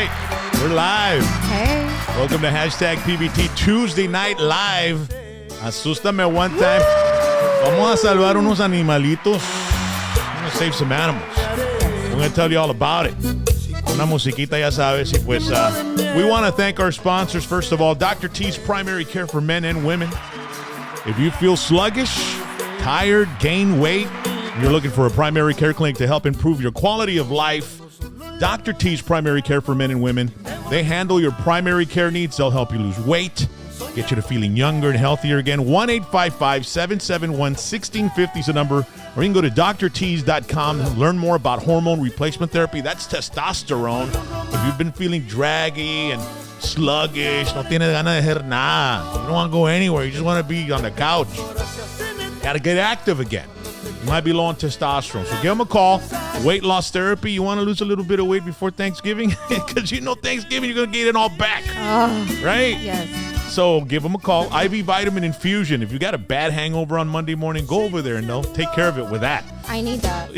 right. We're live. Hey. Welcome to hashtag PBT Tuesday Night Live. Asústame one time. Vamos a salvar unos animalitos. We're going to save some animals. We're going to tell you all about it. Una musiquita, ya sabes. Y pues, we want to thank our sponsors. First of all, Dr. T's Primary Care for Men and Women. If you feel sluggish, tired, gain weight, you're looking for a primary care clinic to help improve your quality of life, Dr. T's Primary Care for Men and Women. They handle your primary care needs. They'll help you lose weight, get you to feeling younger and healthier again. 1-855-771-1650 is the number. Or you can go to drts.com and learn more about hormone replacement therapy. That's testosterone. If you've been feeling draggy and sluggish, no tienes ganas de hacer nada, you don't want to go anywhere, you just want to be on the couch, got to get active again. You might be low on testosterone. So give them a call. Weight loss therapy. You want to lose a little bit of weight before Thanksgiving? Because you know Thanksgiving, you're going to get it all back. Right? Yes. So give them a call. IV vitamin infusion. If you got a bad hangover on Monday morning, go over there and they'll take care of it with that. I need that.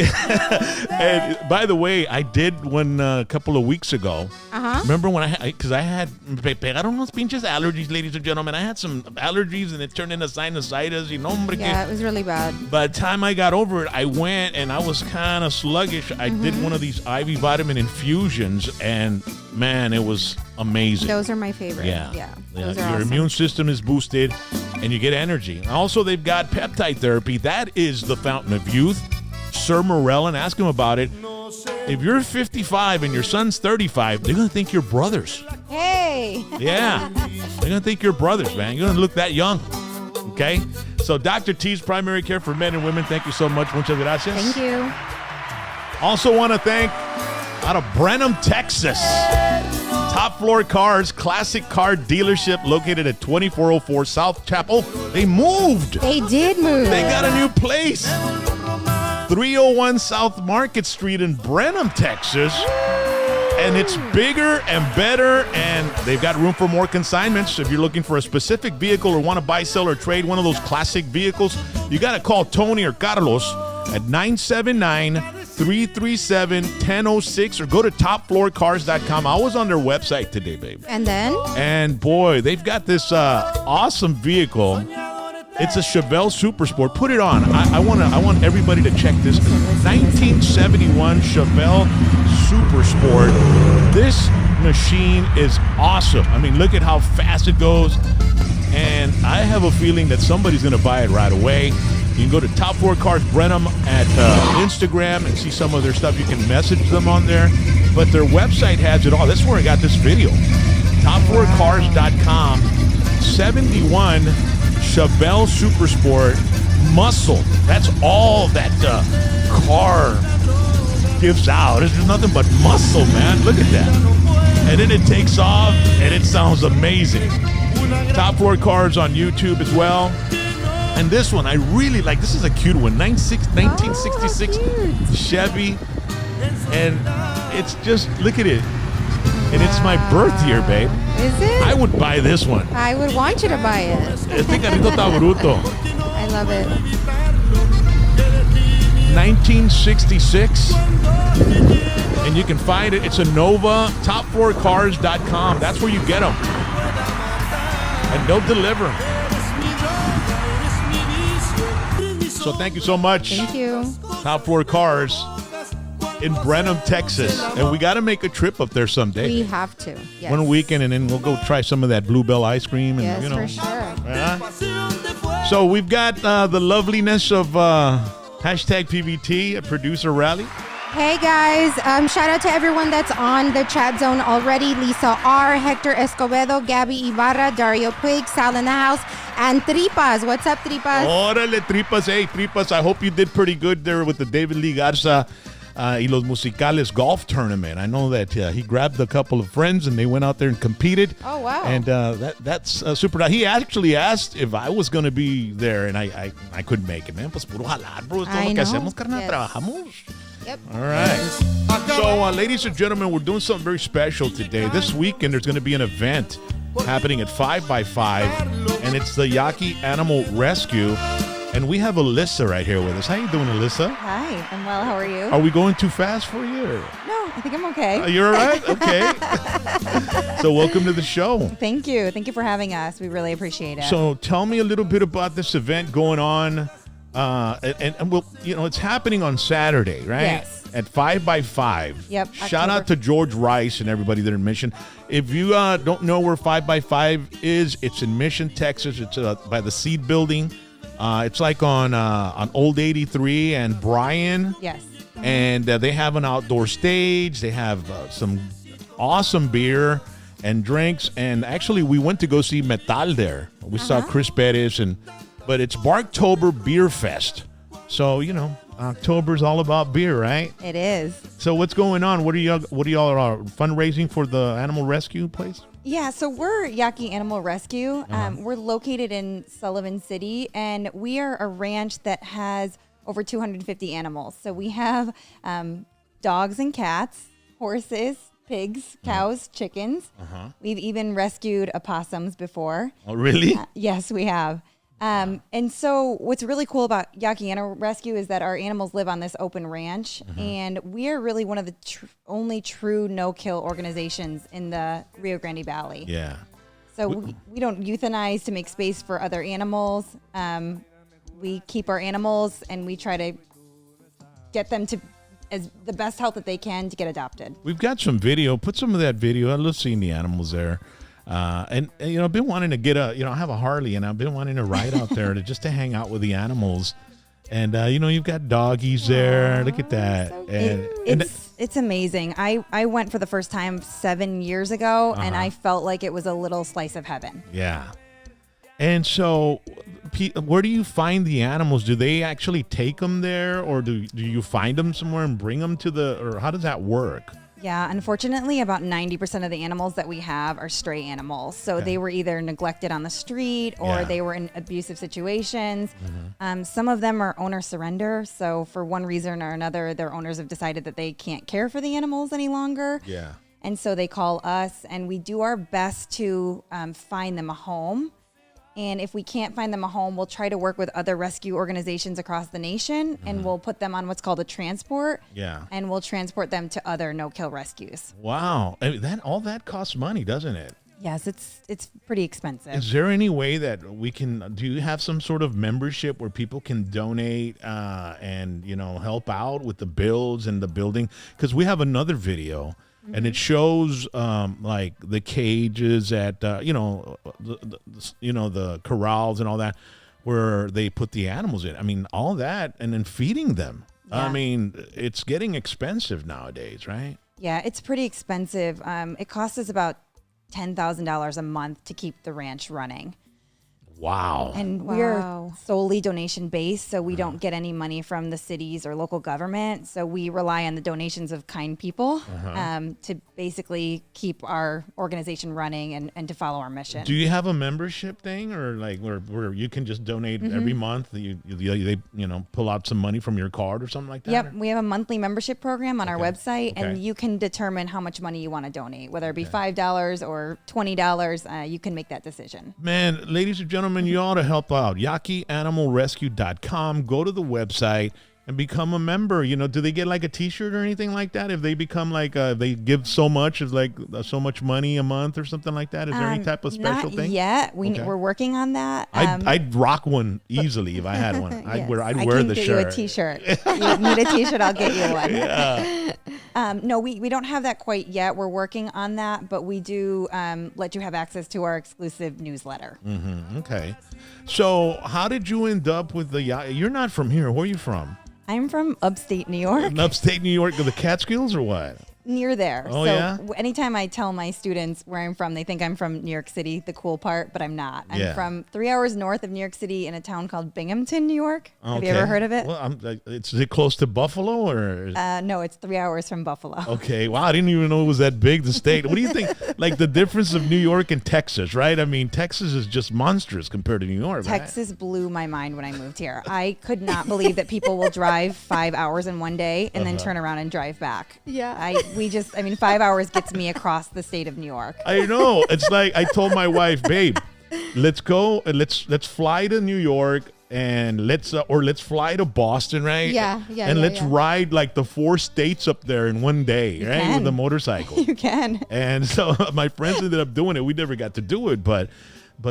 And by the way, I did one a couple of weeks ago. Remember when because I had pegaron unos pinches allergies, ladies and gentlemen. I had some allergies and it turned into sinusitis. Yeah, it was really bad. By the time I got over it, I went and I was kind of sluggish. I did one of these IV vitamin infusions and man, it was amazing. Those are my favorite. Yeah. Those are Your awesome. immune system is boosted and you get energy. Also, they've got peptide therapy. That is the fountain of youth. Sir Morellon, ask him about it. If you're 55 and your son's 35, they're going to think you're brothers. Hey. Yeah. They're going to think you're brothers, man. You're going to look that young. Okay? So Dr. T's Primary Care for Men and Women, thank you so much. Muchas gracias. Thank you. Also want to thank out of Brenham, Texas. Top Floor Cars, classic car dealership located at 2404 South Chapel. They moved. They did move. They got a new place. 301 South Market Street in Brenham, Texas. And it's bigger and better, and they've got room for more consignments. If you're looking for a specific vehicle or want to buy, sell, or trade one of those classic vehicles, you got to call Tony or Carlos at 979-337-1006 or go to topfloorcars.com. I was on their website today, babe. And then? And boy, they've got this awesome vehicle. It's a Chevelle Super Sport. Put it on. I want everybody to check this. 1971 Chevelle Super Sport. This machine is awesome. I mean, look at how fast it goes. And I have a feeling that somebody's going to buy it right away. You can go to Top 4 Cars Brenham at Instagram and see some of their stuff. You can message them on there. But their website has it all. That's where I got this video. Top4cars.com. 71 Chevelle Super Sport muscle. That's all that car gives out. There's nothing but muscle, man. Look at that. And then it takes off, and it sounds amazing. Top 4 Cars on YouTube as well. And this one, I really like. This is a cute one. 1966 Chevy. And it's just, look at it. And it's my birth year, babe. Is it? I would buy this one. I would want you to buy it. Este carrito está bruto. I love it. 1966. And you can find it. It's a Nova. Top4cars.com. That's where you get them. And they'll deliver. So thank you so much. Thank you. Top 4 Cars in Brenham, Texas. And we got to make a trip up there someday. We have to. Yes. One weekend, and then we'll go try some of that Bluebell ice cream. And, Yes, you know, for sure. So we've got the loveliness of hashtag PBT, a producer rally. Hey guys, shout out to everyone that's on the chat zone already. Lisa R, Hector Escobedo, Gabby Ibarra, Dario Puig, Sal in the house, and Tripas. What's up, Tripas? Órale, Tripas. Hey, Tripas, I hope you did pretty good there with the David Lee Garza y los Musicales golf tournament. I know that he grabbed a couple of friends and they went out there and competed. Oh, wow. And that's super. He actually asked if I was going to be there, and I couldn't make it, man. Pues puro jalar, bro. Es todo lo que hacemos, carnal. Yes. Trabajamos. Yep. All right. So, ladies and gentlemen, we're doing something very special today. This weekend, there's going to be an event happening at 5x5, and it's the Yaqui Animal Rescue. And we have Alyssa right here with us. How you doing, Alyssa? Hi, I'm well. How are you? Are we going too fast for you? Or? No, I think I'm okay. You're all right? Okay. So welcome to the show. Thank you. Thank you for having us. We really appreciate it. So tell me a little bit about this event going on. And we'll, it's happening on Saturday, right? Yes. At 5x5. Yep. Shout out to George Rice and everybody there in Mission. If you don't know where 5x5 is, it's in Mission, Texas. It's by the Seed Building. It's like on Old 83 and Bryan. Yes. And they have an outdoor stage. They have some awesome beer and drinks. And actually, we went to go see Metal there. We saw Chris Perez but it's Barktoberfest. So, October's all about beer, right? It is. So what's going on? What are y'all fundraising for the animal rescue place? Yeah, so we're Yaqui Animal Rescue. We're located in Sullivan City, and we are a ranch that has over 250 animals. So we have dogs and cats, horses, pigs, cows, chickens. We've even rescued opossums before. Oh, really? Yes, we have. And so what's really cool about Yaqui Animal Rescue is that our animals live on this open ranch, and we are really one of the only true no-kill organizations in the Rio Grande Valley. Yeah. So we don't euthanize to make space for other animals. We keep our animals, and we try to get them to as the best health that they can to get adopted. We've got some video. Put some of that video. I love seeing the animals there. And I've been wanting to get I have a Harley, and I've been wanting to ride out there to hang out with the animals. And, you've got doggies there. Look at that. So it's amazing. I went for the first time 7 years ago, and I felt like it was a little slice of heaven. Yeah. And so where do you find the animals? Do they actually take them there, or do you find them somewhere and bring them or how does that work? Yeah, unfortunately, about 90% of the animals that we have are stray animals. So they were either neglected on the street or they were in abusive situations. Some of them are owner surrender. So for one reason or another, their owners have decided that they can't care for the animals any longer. Yeah. And so they call us, and we do our best to find them a home. And if we can't find them a home, we'll try to work with other rescue organizations across the nation, and we'll put them on what's called a transport. Yeah. And we'll transport them to other no-kill rescues. Wow. I mean, all that costs money, doesn't it? Yes, it's pretty expensive. Is there any way that do you have some sort of membership where people can donate and, help out with the builds and the building? Because we have another video. And it shows like the cages at the corrals and all that where they put the animals in. I mean, all that, and then feeding them. Yeah. I mean, it's getting expensive nowadays, right? Yeah, it's pretty expensive. It costs us about $10,000 a month to keep the ranch running. Wow. And we're solely donation based, so we don't get any money from the cities or local government. So we rely on the donations of kind people to basically keep our organization running and to follow our mission. Do you have a membership thing, or like where you can just donate every month? They pull out some money from your card or something like that? Yep, we have a monthly membership program on our website, and you can determine how much money you want to donate, whether it be $5 or $20. You can make that decision. Man, ladies and gentlemen, you ought to help out. YakiAnimalRescue.com. Go to the website and become a member. Do they get like a T-shirt or anything like that? If they become like, they give so much, is like so much money a month or something like that? Is there any type of special thing? Not yet. We're working on that. I'd rock one easily if I had one. I'd wear the shirt. I can get you a T-shirt. You need a T-shirt, I'll get you one. Yeah. No, we don't have that quite yet. We're working on that, but we do let you have access to our exclusive newsletter. Okay. So how did you end up with you're not from here. Where are you from? I'm from upstate New York. Upstate New York, the Catskills or what? Near there. Oh, so yeah? Anytime I tell my students where I'm from, they think I'm from New York City, the cool part, but I'm not. I'm from 3 hours north of New York City in a town called Binghamton, New York. Okay. Have you ever heard of it? Well, is it close to Buffalo or? No, it's 3 hours from Buffalo. Okay. Wow, I didn't even know it was that big, the state. What do you think? Like the difference of New York and Texas, right? I mean, Texas is just monstrous compared to New York. Texas blew my mind when I moved here. I could not believe that people will drive 5 hours in one day and then turn around and drive back. Yeah. 5 hours gets me across the state of New York. I know. It's like I told my wife, babe, let's go and let's fly to New York and let's fly to Boston, right? Yeah. And let's ride like the 4 states up there in one day, right? With a motorcycle. You can. And so my friends ended up doing it. We never got to do it, but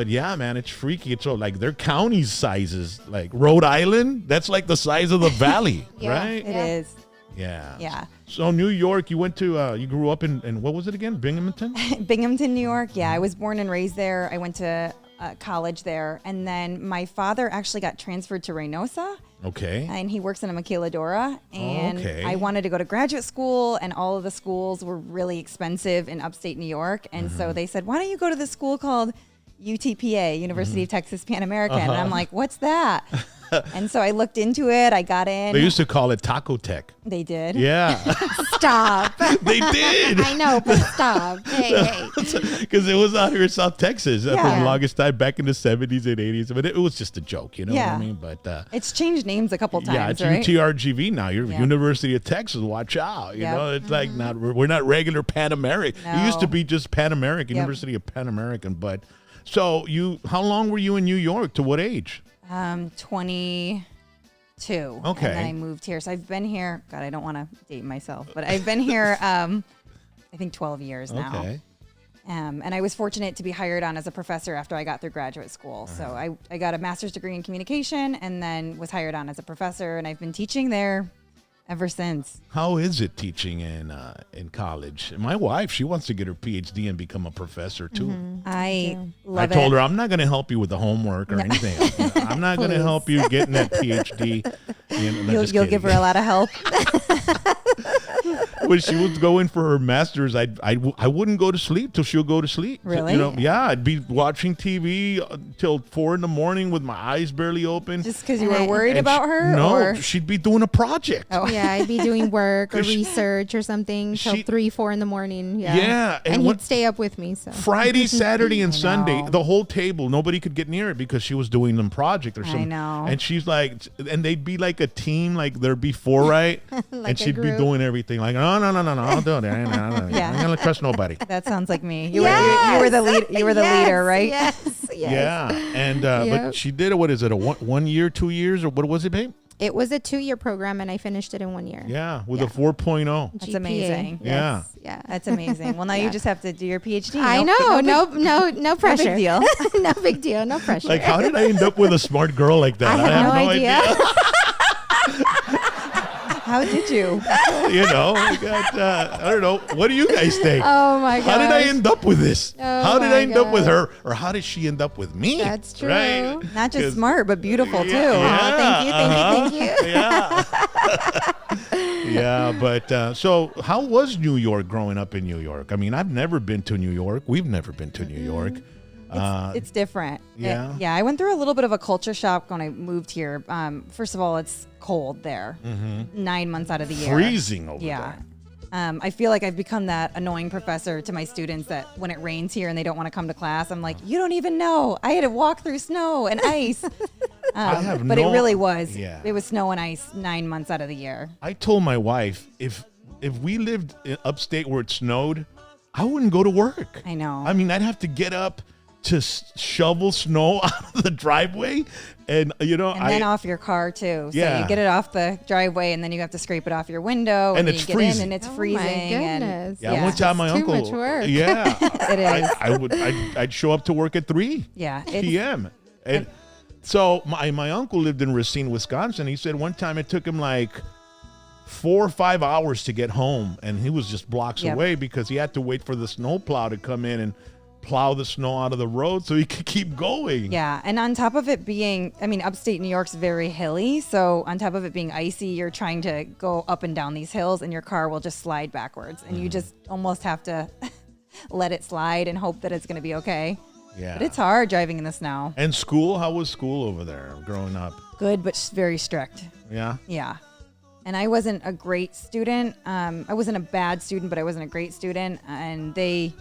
yeah, man, it's freaky. It's all like their county sizes, like Rhode Island. That's like the size of the valley, right? It is. Yeah. Yeah. So New York, you went to, you grew up in what was it again? Binghamton? Binghamton, New York. Yeah, I was born and raised there. I went to college there. And then my father actually got transferred to Reynosa. Okay. And he works in a maquiladora. And Okay. I wanted to go to graduate school, and all of the schools were really expensive in upstate New York. And so they said, why don't you go to this school called UTPA, University of Texas Pan American? And I'm like, what's that? And so I looked into it. I got in. They used to call it Taco Tech. They did. Yeah. Stop. They did. I know, but stop. Hey. Because it was out here in South Texas for the Yeah. longest time back in the 70s and 80s. But it was just a joke, you know what I Yeah. mean? But It's changed names a couple yeah, times, it's right? UTRGV now. You're Yeah. University of Texas. Watch out. You Yep. know, it's like we're not regular Pan American. It used to No. be just Pan American, Yep. University of Pan American. But so how long were you in New York? To what age? 22. Okay. And then I moved here. So I've been here. God, I don't want to date myself, but I've been here, I think 12 years now. Okay. And I was fortunate to be hired on as a professor after I got through graduate school. So I got a master's degree in communication and then was hired on as a professor. And I've been teaching there ever since. How is it teaching in college? My wife, she wants to get her PhD and become a professor too. I I love told it. her I'm not going to help you with the homework or anything. I'm not going to help you getting that PhD. You know, no, just You'll give her kidding. a lot of help. When she was going for her master's, I wouldn't go to sleep till she'll go to sleep. Really? You know, yeah, I'd be watching TV till 4 a.m. with my eyes barely open. Just because you were worried And about her? No, Or? she'd be doing a project. Oh. Yeah, I'd be doing work or 'Cause she- research or something till she- 3, 4 in the morning. Yeah. Yeah, and And what- he'd stay up with me. So Friday, Saturday, and Sunday, know. the whole table, nobody could get near it because she was doing them project or I something. know. And she's like, and they'd be like a team, like there'd be 4, right? Like and a she'd be group. doing everything like, no, don't do it. Yeah. I'm gonna trust nobody. That sounds like me. You were the lead. You were the leader, right? Yes. Yeah, and Yep. but she did it. What is it? A 1 year, 2 years, or what was it, babe? It was a 2-year program, and I finished it in 1 year. Yeah, with Yeah. a 4.0. That's GPA. amazing. Yeah. Yes. Yeah. That's amazing. Well, now you just have to do your PhD. I know. No pressure. big deal. No big deal. No pressure. Like, how did I end up with a smart girl like that? I have no idea. How did you? You know, we got, I don't know. What do you guys think? Oh my god. How did I end up with this? Oh How did my I end up with God. her? Or how did she end up with me? That's true. Right? Not just 'Cause- smart, but beautiful too. Thank you. Yeah. Yeah, but so how was New York growing up in New York? I mean, I've never been to New York. We've never been to New York. It's different. Yeah? Yeah. I went through a little bit of a culture shock when I moved here. First of all, it's cold there, 9 months out of the year. Freezing over Yeah. there. I feel like I've become that annoying professor to my students that when it rains here and they don't want to come to class, I'm like, you don't even know. I had to walk through snow and ice. But it really was. Yeah. It was snow and ice 9 months out of the year. I told my wife if we lived in upstate where it snowed, I wouldn't go to work. I know. I mean, I'd have to get up to shovel snow out of the driveway, and you know, And then off your car too. So Yeah. you get it off the driveway and then you have to scrape it off your window. And then it's you get freezing. in and it's Oh my freezing. And goodness. yeah, one time my It's too uncle. much work. Yeah, It is. I'd show up to work at 3 Yeah, it's- p.m. And so my uncle lived in Racine, Wisconsin. He said one time it took him like 4 or 5 hours to get home, and he was just blocks Yep. away because he had to wait for the snowplow to come in and plow the snow out of the road so he could keep going. Yeah, and on top of it being, I mean, upstate New York's very hilly. So on top of it being icy, you're trying to go up and down these hills and your car will just slide backwards. And you just almost have to let it slide and hope that it's going to be okay. Yeah. But it's hard driving in the snow. And school, how was school over there growing up? Good, but very strict. Yeah. Yeah. And I wasn't a great student. I wasn't a bad student, but I wasn't a great student. And they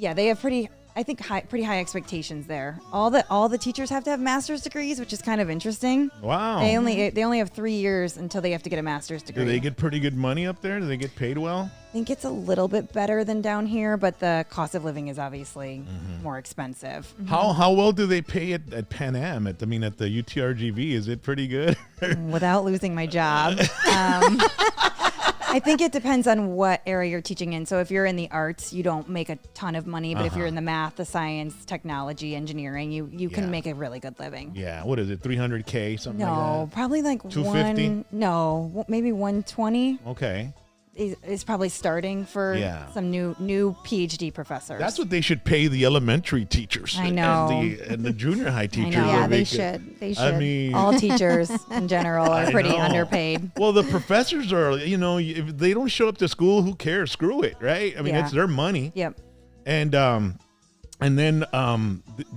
have pretty I think pretty high expectations there. All the teachers have to have master's degrees, which is kind of interesting. Wow. They only have 3 years until they have to get a master's degree. Do they get pretty good money up there? Do they get paid well? I think it's a little bit better than down here, but the cost of living is obviously more expensive. How well do they pay at Pan Am? At the UTRGV, is it pretty good? Without losing my job. I think it depends on what area you're teaching in. So if you're in the arts, you don't make a ton of money. But if you're in the math, the science, technology, engineering, you can make a really good living. Yeah. What is it? $300K, something like that? No, probably like 250? No, maybe 120. Okay. Is probably starting for some new PhD professors. That's what they should pay the elementary teachers. I know. And the junior high teachers. Yeah, they should. They should. I mean, all teachers in general are pretty underpaid. Well, the professors are, if they don't show up to school, who cares? Screw it, right? I mean, it's their money. Yep. And then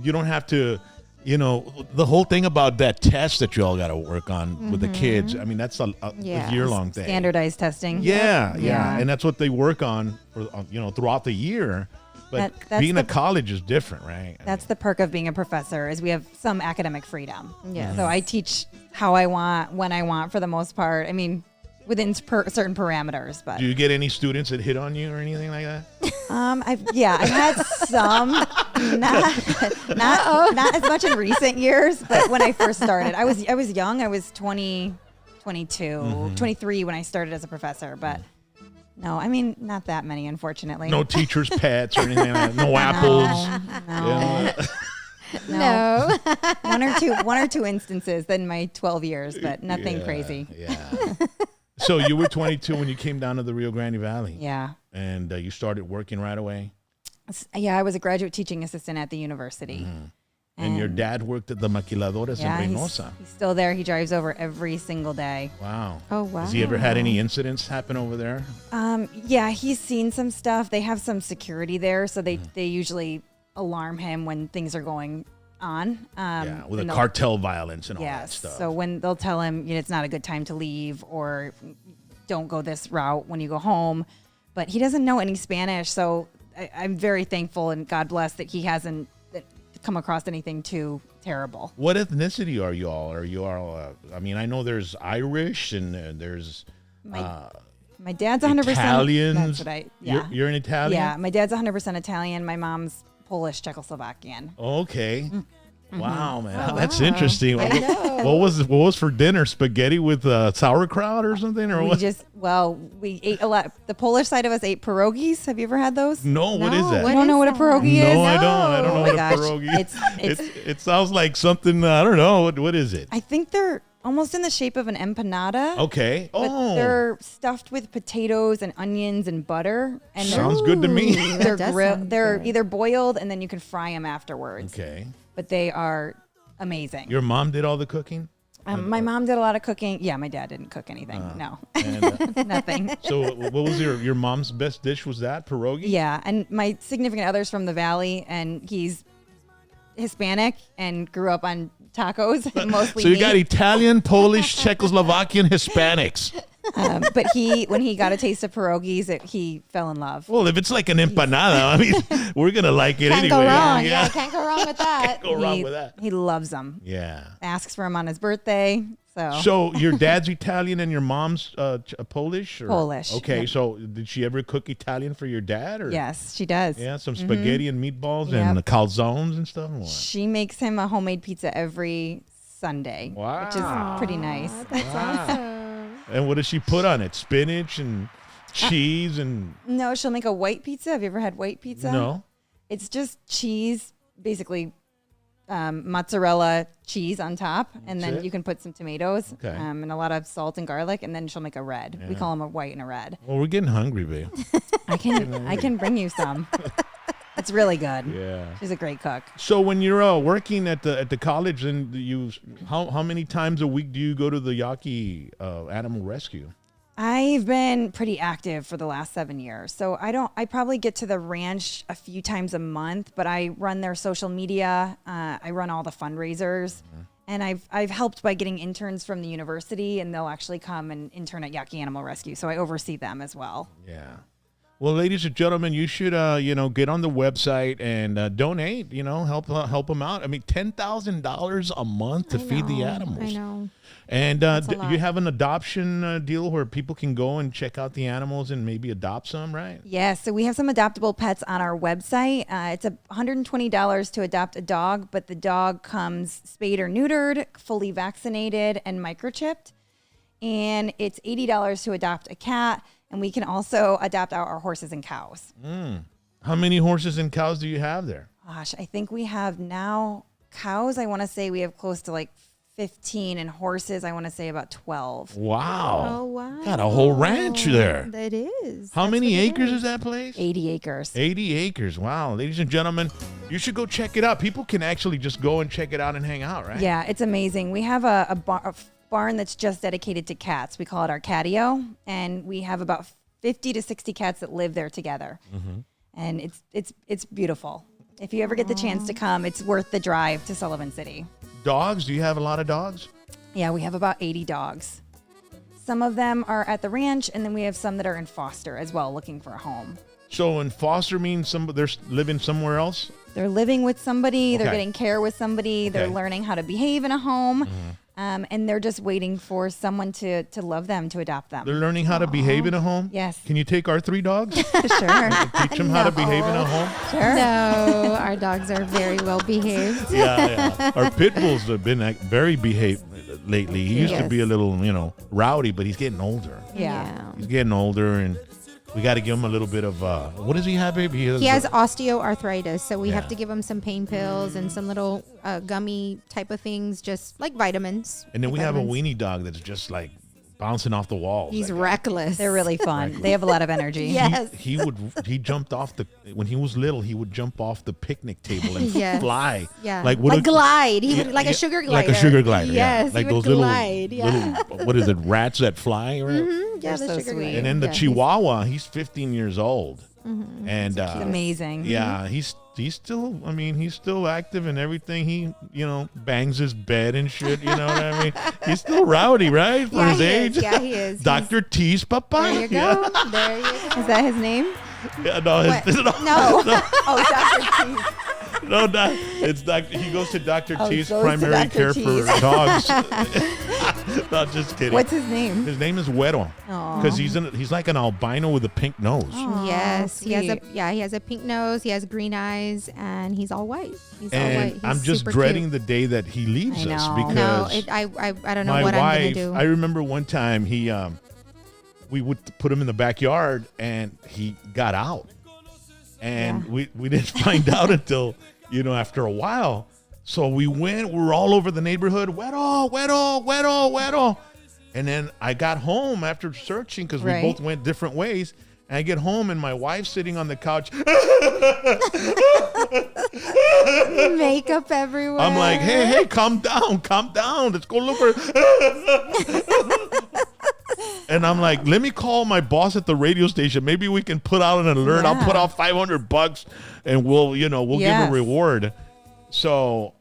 you don't have to, the whole thing about that test that you all got to work on with the kids. I mean, that's a year-long thing. Standardized testing. Yeah. And that's what they work on for, throughout the year. But being a college is different, right? That's the perk of being a professor is we have some academic freedom. Yes. So I teach how I want, when I want for the most part. I mean, within certain parameters. But do you get any students that hit on you or anything like that? I've had some, not as much in recent years, but when I first started, I was young. I was 20, 22, 23 when I started as a professor, but no, I mean, not that many, unfortunately. No teachers' pets or anything like that? No apples? No. One or two instances in my 12 years, but nothing crazy. Yeah. So you were 22 when you came down to the Rio Grande Valley. Yeah. And you started working right away? Yeah, I was a graduate teaching assistant at the university. And your dad worked at the Maquiladoras in Reynosa. He's still there. He drives over every single day. Wow. Oh, wow. Has he ever had any incidents happen over there? Yeah, he's seen some stuff. They have some security there, so they jually alarm him when things are going on. With the cartel violence and all that Yes. stuff. So when they'll tell him it's not a good time to leave or don't go this route when you go home. But he doesn't know any Spanish, so I'm very thankful and God bless that he hasn't come across anything too terrible. What ethnicity are you all? Are you all? I know there's Irish and there's my dad's 100% Italians. That's what You're an Italian. Yeah, my dad's 100% Italian. My mom's Polish, Czechoslovakian. Okay. Wow, man, that's interesting. I know. What was for dinner? Spaghetti with sauerkraut or something, or what? We ate a lot. The Polish side of us ate pierogies. Have you ever had those? No, what is that? You don't know what a pierogi is? No, I don't. I don't know Oh my what gosh. a pierogi is. It's It sounds like something. I don't know. What is it? I think they're almost in the shape of an empanada. Okay. But they're stuffed with potatoes and onions and butter. And Sounds good to me. They're That does grilled. sound They're good. either boiled and then you can fry them afterwards. Okay. But they are amazing. Your mom did all the cooking? My mom did a lot of cooking. Yeah, my dad didn't cook anything. No, And, nothing. so what was your mom's best dish? Was that pierogi? Yeah, and my significant other's from the Valley, and he's Hispanic and grew up on tacos, mostly So you meat. got Italian, Polish, Czechoslovakian, Hispanics. But when he got a taste of pierogies, he fell in love. Well, if it's like an empanada, we're gonna like it Can't anyway. go wrong. Yeah. Can't go wrong with that. Go wrong with that. He loves them. Yeah. Asks for him on his birthday. So your dad's Italian and your mom's Polish? Or? Polish, Okay, yep. So did she ever cook Italian for your dad? Or? Yes, she does. Yeah, some spaghetti and meatballs Yep. and calzones and stuff? What? She makes him a homemade pizza every Sunday, Wow. which is pretty nice. That's awesome. And what does she put on it? Spinach and cheese and... No, she'll make a white pizza. Have you ever had white pizza? No. It's just cheese, basically mozzarella cheese on top, and That's then it? you can put some tomatoes Okay. and a lot of salt and garlic, and then she'll make a red. We Yeah. call them a white and a red. Well, we're getting hungry, babe. I can bring you some. It's really good. Yeah. She's a great cook. So when you're working at the college, and how many times a week do you go to the Yaki animal rescue? I've been pretty active for the last 7 years. So I probably get to the ranch a few times a month, but I run their social media. I run all the fundraisers. And I've helped by getting interns from the university, and they'll actually come and intern at Yaqui Animal Rescue. So I oversee them as well. Yeah. Well, ladies and gentlemen, you should, get on the website and donate. Help them out. I mean, $10,000 a month to feed the animals. I know. And That's a lot. you have an adoption deal where people can go and check out the animals and maybe adopt some, right? Yeah, so we have some adoptable pets on our website. It's $120 to adopt a dog, but the dog comes spayed or neutered, fully vaccinated, and microchipped. And it's $80 to adopt a cat, and we can also adopt our horses and cows. How many horses and cows do you have there? Gosh, I think we have now cows. I want to say we have close to like 15, and horses, I want to say about 12. Wow. Oh, wow. Got a whole ranch there. That is. How That's many what it acres is that place? 80 acres. 80 acres. Wow. Ladies and gentlemen, you should go check it out. People can actually just go and check it out and hang out, right? Yeah, it's amazing. We have a barn that's just dedicated to cats. We call it our catio, and we have about 50 to 60 cats that live there together. And it's beautiful. If you ever get the chance to come, it's worth the drive to Sullivan City. Dogs? Do you have a lot of dogs? Yeah, we have about 80 dogs. Some of them are at the ranch, and then we have some that are in foster as well, looking for a home. So in foster means they're living somewhere else? They're living with somebody, they're Okay. getting care with somebody, they're Okay. learning how to behave in a home, and they're just waiting for someone to love them, to adopt them. They're learning how to behave in a home? Yes. Can you take our 3 dogs? Sure. Teach them how to behave in a home? Sure. No, our dogs are very well behaved. Yeah. Our pit bulls have been very behaved lately. He used to Yes. be a little, rowdy, but he's getting older. Yeah. He's getting older, and we got to give him a little bit of, what does he have, baby? He has osteoarthritis, so we Yeah. have to give him some pain pills and some little gummy type of things, just like vitamins. And then we like have a vitamins. weenie dog that's just like bouncing off the walls. He's Like, reckless. They're really fun. They have a lot of energy. Yes. he jumped off when he was little, he would jump off the picnic table and Yes. fly. Yeah. Like Like glide. He would, like a sugar glider. Like a sugar glider. Yes. Yeah. Like he would those glide. little, what is it, rats that fly? Right? Yeah, They're the so sugar sweet. glider. And then the Yeah, Chihuahua, he's 15 years old. And It's amazing. yeah, he's still, he's still active and everything. He, bangs his bed and shit, you know what I mean? He's still rowdy, right? For Yeah, his he age. is. Yeah, he is. Dr. T's papa. There you Yeah. go. There you go. Is that his name? Yeah, no, What? no, No. Oh, Dr. T. no, it's Dr. He goes to Dr. Oh, T's goes to primary Dr. care T's. for dogs. Not just kidding. What's his name? His name is Güero because he's like an albino with a pink nose. Yes, he has sweet. he has a pink nose, he has green eyes, and he's all white. He's all And white. He's I'm just super dreading cute. the day that he leaves I us know. because No, I don't know my what I'm wife. gonna do. I remember one time we would put him in the backyard and he got out, and Yeah. we didn't find out until after a while. So we were all over the neighborhood, Güero, Güero, Güero, Güero. And then I got home after searching because we Right. both went different ways. And I get home and my wife's sitting on the couch. Makeup everywhere. I'm like, hey, calm down. Let's go look for. And I'm like, let me call my boss at the radio station. Maybe we can put out an alert. I'll put out $500 and we'll give Yes. a reward. So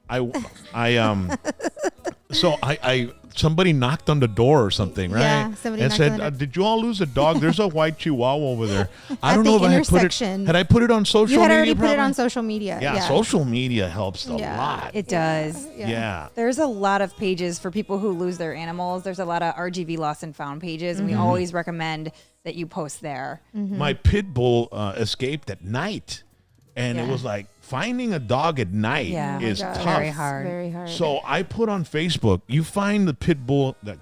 somebody knocked on the door or something, right? Yeah, somebody and knocked said, on the door. "Did you all lose a dog? There's a white Chihuahua over there." I At don't the know if I intersection. had I put it on social You had media. already put it probably? on social media. Yeah, social media helps a Yeah. lot. It does. Yeah. There's a lot of pages for people who lose their animals. There's a lot of RGV lost and found pages, and we Mm-hmm. always recommend that you post there. My pit bull escaped at night, and it Yeah. was like finding a dog at night Yeah. Oh my is God. tough. Very hard. Very hard. So I put on Facebook, you find the pit bull that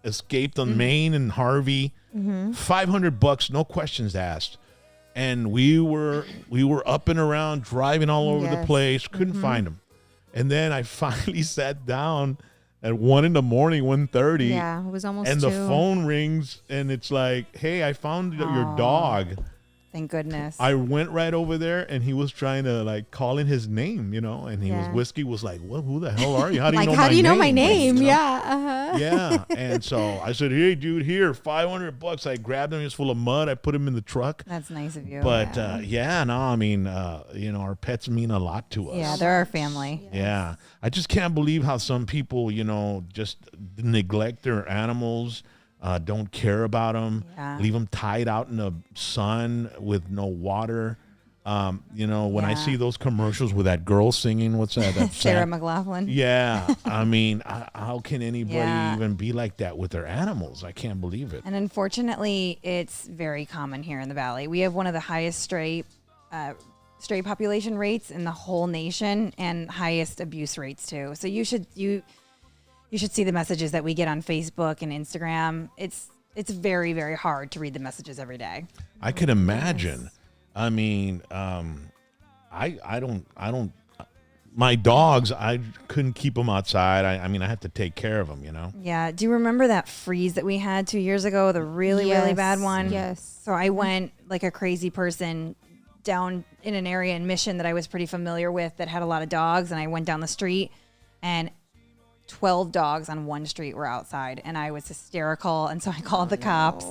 escaped on Maine and Harvey, $500, no questions asked. And we were up and around, driving all over the Yes. place, couldn't find him. And then I finally sat down at 1 a.m, 1:30. Yeah, it was almost And 2. the phone rings and it's like, hey, I found your dog. Thank goodness. I went right over there and he was trying to like call in his name, and Yeah. Whiskey was like, "Well, who the hell are you? How do you Like, know how my do you know my name?" name? Like, Yeah. Uh-huh. Yeah. And so I said, "Hey, dude, here, $500." I grabbed him. He was full of mud. I put him in the truck. That's nice of you. But our pets mean a lot to us. yeah, they're our family. Yeah. I just can't believe how some people, just neglect their animals. don't care about them, Yeah. leave them tied out in the sun with no water. When I see those commercials with that girl singing, what's that? Sarah McLachlan. Yeah. I mean, how can anybody even be like that with their animals? I can't believe it. And unfortunately, it's very common here in the Valley. We have one of the highest stray population rates in the whole nation and highest abuse rates too. So you should see the messages that we get on Facebook and Instagram. It's very, very hard to read the messages every day. I can imagine. I mean, I don't. My dogs, I couldn't keep them outside. I mean, I had to take care of them. Yeah. Do you remember that freeze that we had 2 years ago? The really, really bad one. Yes. So I went like a crazy person down in an area in Mission that I was pretty familiar with that had a lot of dogs, and I went down the street, and 12 dogs on one street were outside, and I was hysterical, and so I called the cops.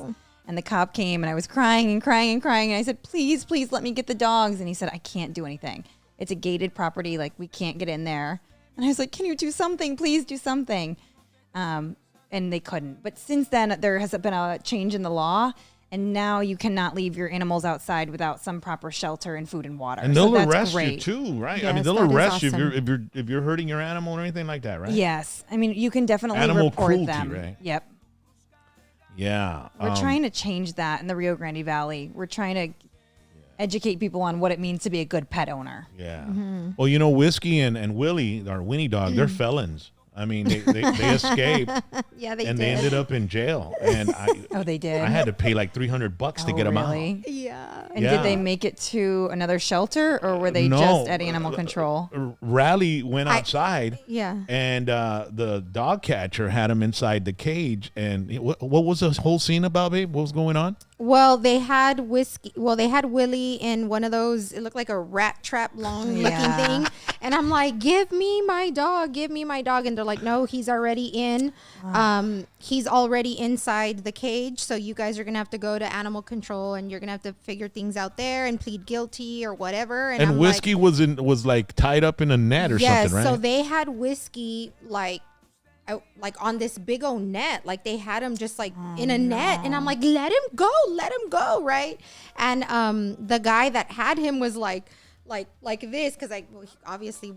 And the cop came, and I was crying and crying and crying. And I said, please, please let me get the dogs. And he said, I can't do anything. It's a gated property. Like, we can't get in there. And I was like, can you do something? Please do something. And they couldn't. But since then, there has been a change in the law. And now you cannot leave your animals outside without some proper shelter and food and water. And they'll arrest you too, right? I mean, Yes, they'll that is arrest you awesome. if you're hurting your animal or anything like that, right? Yes. I mean, you can definitely Animal report cruelty, them. right? Yep. Yeah. We're trying to change that in the Rio Grande Valley. We're trying to educate people on what it means to be a good pet owner. Yeah. Mm-hmm. Well, Whiskey and Willie, our Winnie dog, they're felons. I mean, they escaped. Yeah, they and did. they ended up in jail. And They did. I had to pay like $300 to get them out. Yeah. And did they make it to another shelter, or were they No. just at animal control? Riley went outside. Yeah. And the dog catcher had him inside the cage. And what was the whole scene about, babe? What was going on? Well, they had Willie in one of those, it looked like a rat trap long looking thing. And I'm like, give me my dog. And they're like, no, he's already in. He's already inside the cage. So you guys are going to have to go to animal control, and you're going to have to figure things out there and plead guilty or whatever. And I'm Whiskey like, was like tied up in a net or something, right? So they had Whiskey like on this big old net, like they had him just like in a net, and I'm like, let him go, right? And the guy that had him was like this, because obviously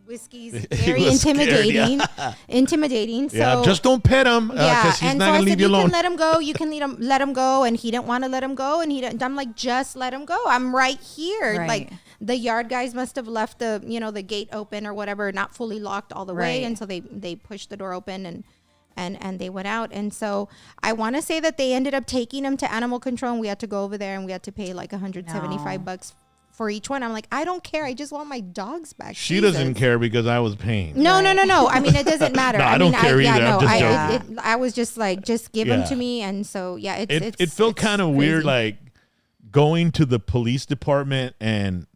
Whiskey's very intimidating. Intimidating. So Yeah, just don't pet him, because he's not gonna leave you alone. You can let him go. You can let him go, and he didn't want to let him go, and I'm like, just let him go. I'm right here. Right. Like the yard guys must have left the gate open or whatever, not fully locked all the way, and so they pushed the door open and they went out. And so I want to say that they ended up taking him to animal control, and we had to go over there, and we had to pay like $175 for each one. I'm like, I don't care. I just want my dogs back. She doesn't care because I was paying. No. I mean, it doesn't matter. No, I don't care either. I'm just joking. I was just like, just give them to me. And so, yeah, it felt kind of weird, like going to the police department and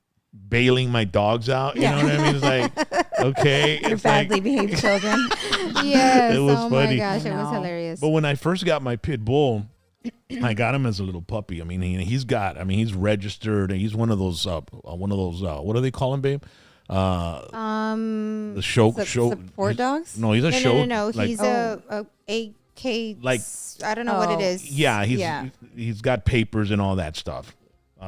bailing my dogs out. You know what I mean? It's like, okay. You're badly behaved children. Yes. It was oh funny. my gosh, it was hilarious. But when I first got my pit bull, I got him as a little puppy. I mean, he's registered, and he's one of those, what do they call him, babe? The show support dogs? No, he's a show. No. Like, He's a AK. Like, I don't know what it is. Yeah, he's got papers and all that stuff.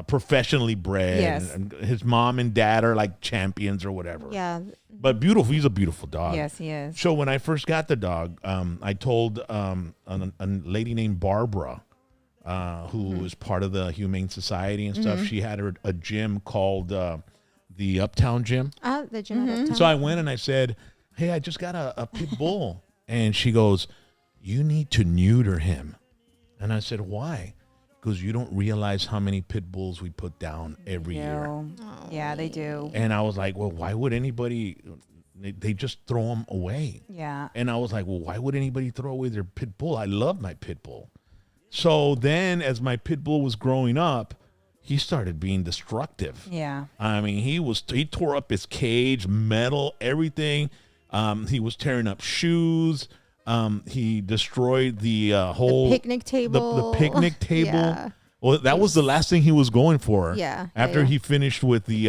Professionally bred. Yes. And his mom and dad are like champions or whatever. Yeah. But beautiful. He's a beautiful dog. Yes, he is. So when I first got the dog, I told a lady named Barbara, who is part of the Humane Society and stuff. She had a gym called the Uptown Gym. The gym at Uptown. So I went and I said, hey, I just got a pit bull. And she goes, you need to neuter him. And I said, why? Because you don't realize how many pit bulls we put down every year. Yeah, they do. And I was like, well, why would anybody, they just throw them away. Yeah. And I was like, well, why would anybody throw away their pit bull? I love my pit bull. So then as my pit bull was growing up, he started being destructive. Yeah. I mean, he tore up his cage, metal, everything. He was tearing up shoes. He destroyed the whole picnic table. The picnic table. Yeah. Well, that was the last thing he was going for. Yeah. After he finished with the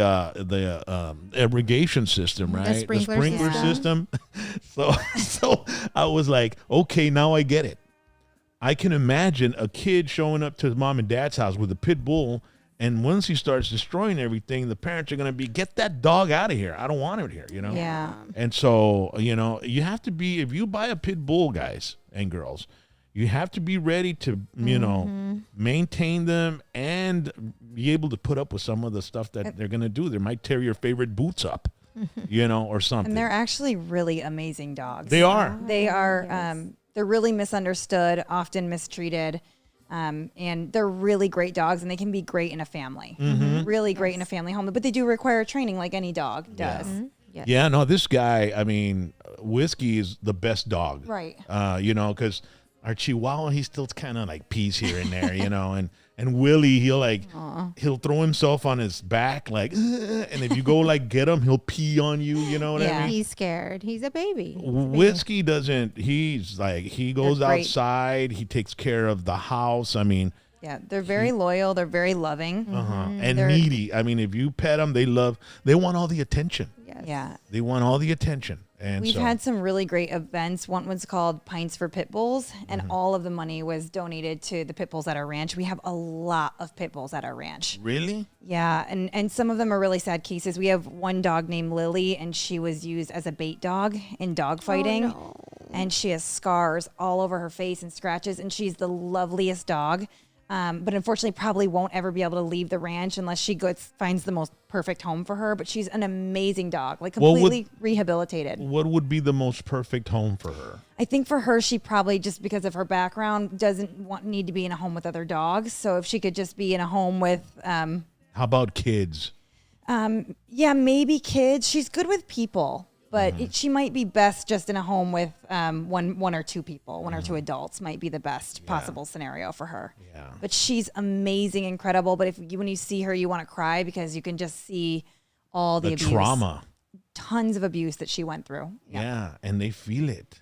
irrigation system, right? The sprinkler system. So I was like, okay, now I get it. I can imagine a kid showing up to his mom and dad's house with a pit bull, and once he starts destroying everything, the parents are going to be, get that dog out of here. I don't want it here, you know? Yeah. And so, you know, you have to be, if you buy a pit bull, guys and girls, you have to be ready to, you know, maintain them and be able to put up with some of the stuff that they're going to do. They might tear your favorite boots up, you know, or something. And they're actually really amazing dogs. They are. They are, they're really misunderstood, often mistreated. And they're really great dogs, and they can be great in a family. Really great in a family home. But they do require training like any dog does. Yeah, no, this guy, I mean, Whiskey is the best dog. Right. You know, because our Chihuahua, he still kind of like pees here and there, you know, and Willie, he'll throw himself on his back like, and if you go like get him, he'll pee on you, you know what I mean? He's scared. He's a baby. Whiskey doesn't, he's like, he goes outside, he takes care of the house. I mean, yeah, they're very loyal. They're very loving. And needy. I mean, if you pet them, they want all the attention. Yes. Yeah. They want all the attention. And We've had some really great events. One was called Pints for Pit Bulls, and all of the money was donated to the pit bulls at our ranch. We have a lot of pit bulls at our ranch. Really? Yeah, and some of them are really sad cases. We have one dog named Lily, and she was used as a bait dog in dog fighting. And she has scars all over her face and scratches, and she's the loveliest dog. But unfortunately probably won't ever be able to leave the ranch unless she finds the most perfect home for her. But she's an amazing dog, like completely rehabilitated. What would be the most perfect home for her? I think for her, she probably, just because of her background, doesn't need to be in a home with other dogs. So if she could just be in a home with... How about kids? Yeah, maybe kids. She's good with people. But she might be best just in a home with one or two people, one or two adults might be the best possible scenario for her. Yeah. But she's amazing, incredible. But when you see her, you want to cry because you can just see all the abuse. Trauma. Tons of abuse that she went through. Yeah, and they feel it.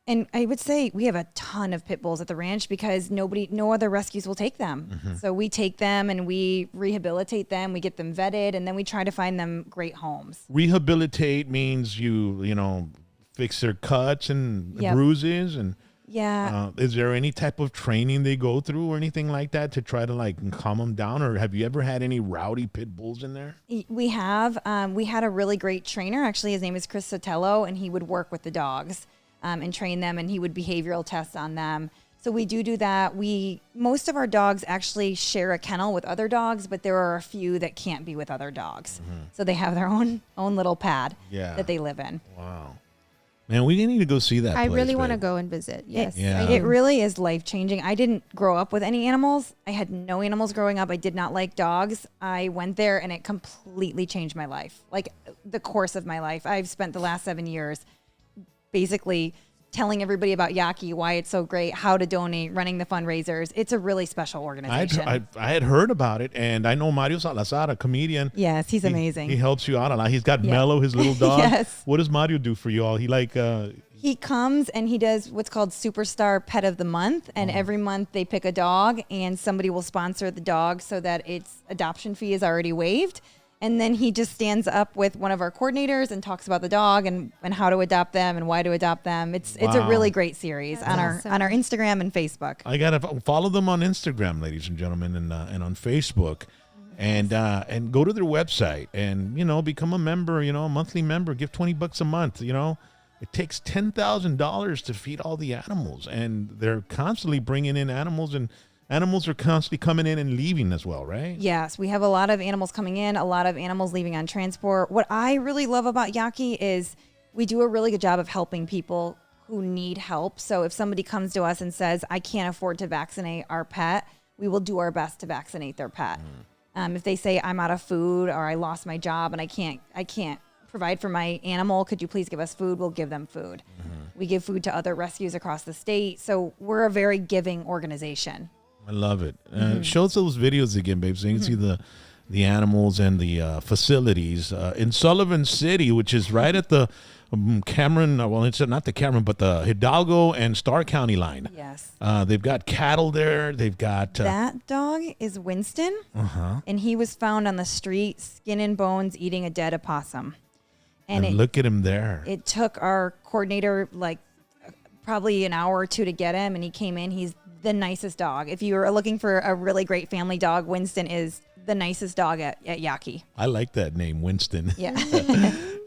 And I would say we have a ton of pit bulls at the ranch because no other rescues will take them. So we take them and we rehabilitate them. We get them vetted, and then we try to find them great homes. Rehabilitate means you know, fix their cuts and bruises. And is there any type of training they go through or anything like that to try to like calm them down? Or have you ever had any rowdy pit bulls in there? We have. We had a really great trainer. Actually, his name is Chris Sotelo, and he would work with the dogs. And train them, and he would behavioral test on them. So we do that. Most of our dogs actually share a kennel with other dogs, but there are a few that can't be with other dogs. So they have their own little pad that they live in. Wow. Man, we need to go see that I place, really want to babe. go and visit. Yes. It really is life-changing. I didn't grow up with any animals. I had no animals growing up. I did not like dogs. I went there, and it completely changed my life, like the course of my life. I've spent the last 7 years basically telling everybody about Yaki, why it's so great, how to donate, running the fundraisers. It's a really special organization. I had heard about it, and I know Mario Salazar, a comedian. Yes, he's amazing. He helps you out a lot. He's got Mello, his little dog. Yes. What does Mario do for you all? He comes and he does what's called Superstar Pet of the Month, and every month they pick a dog, and somebody will sponsor the dog so that its adoption fee is already waived. And then he just stands up with one of our coordinators and talks about the dog and how to adopt them and why to adopt them. It's a really great series on our Instagram and Facebook. I gotta follow them on Instagram, ladies and gentlemen, and on Facebook, and go to their website and become a member. A monthly member. Give $20 a month. It takes $10,000 to feed all the animals, and they're constantly bringing in animals, and animals are constantly coming in and leaving as well, right? Yes, we have a lot of animals coming in, a lot of animals leaving on transport. What I really love about Yaki is we do a really good job of helping people who need help. So if somebody comes to us and says, I can't afford to vaccinate our pet, we will do our best to vaccinate their pet. If they say, I'm out of food or I lost my job and I can't provide for my animal, could you please give us food? We'll give them food. We give food to other rescues across the state. So we're a very giving organization. I love it. Show us those videos again, babe, so you can see the animals and the facilities in Sullivan City, which is right at the Cameron. Well, it's not the Cameron, but the Hidalgo and Starr County line. Yes. They've got cattle there. They've got that dog is Winston, and he was found on the street, skin and bones, eating a dead opossum. And look at him there. It took our coordinator probably an hour or two to get him, and he came in. He's the nicest dog. If you are looking for a really great family dog, Winston is the nicest dog at Yaqui. I like that name, Winston. Yeah.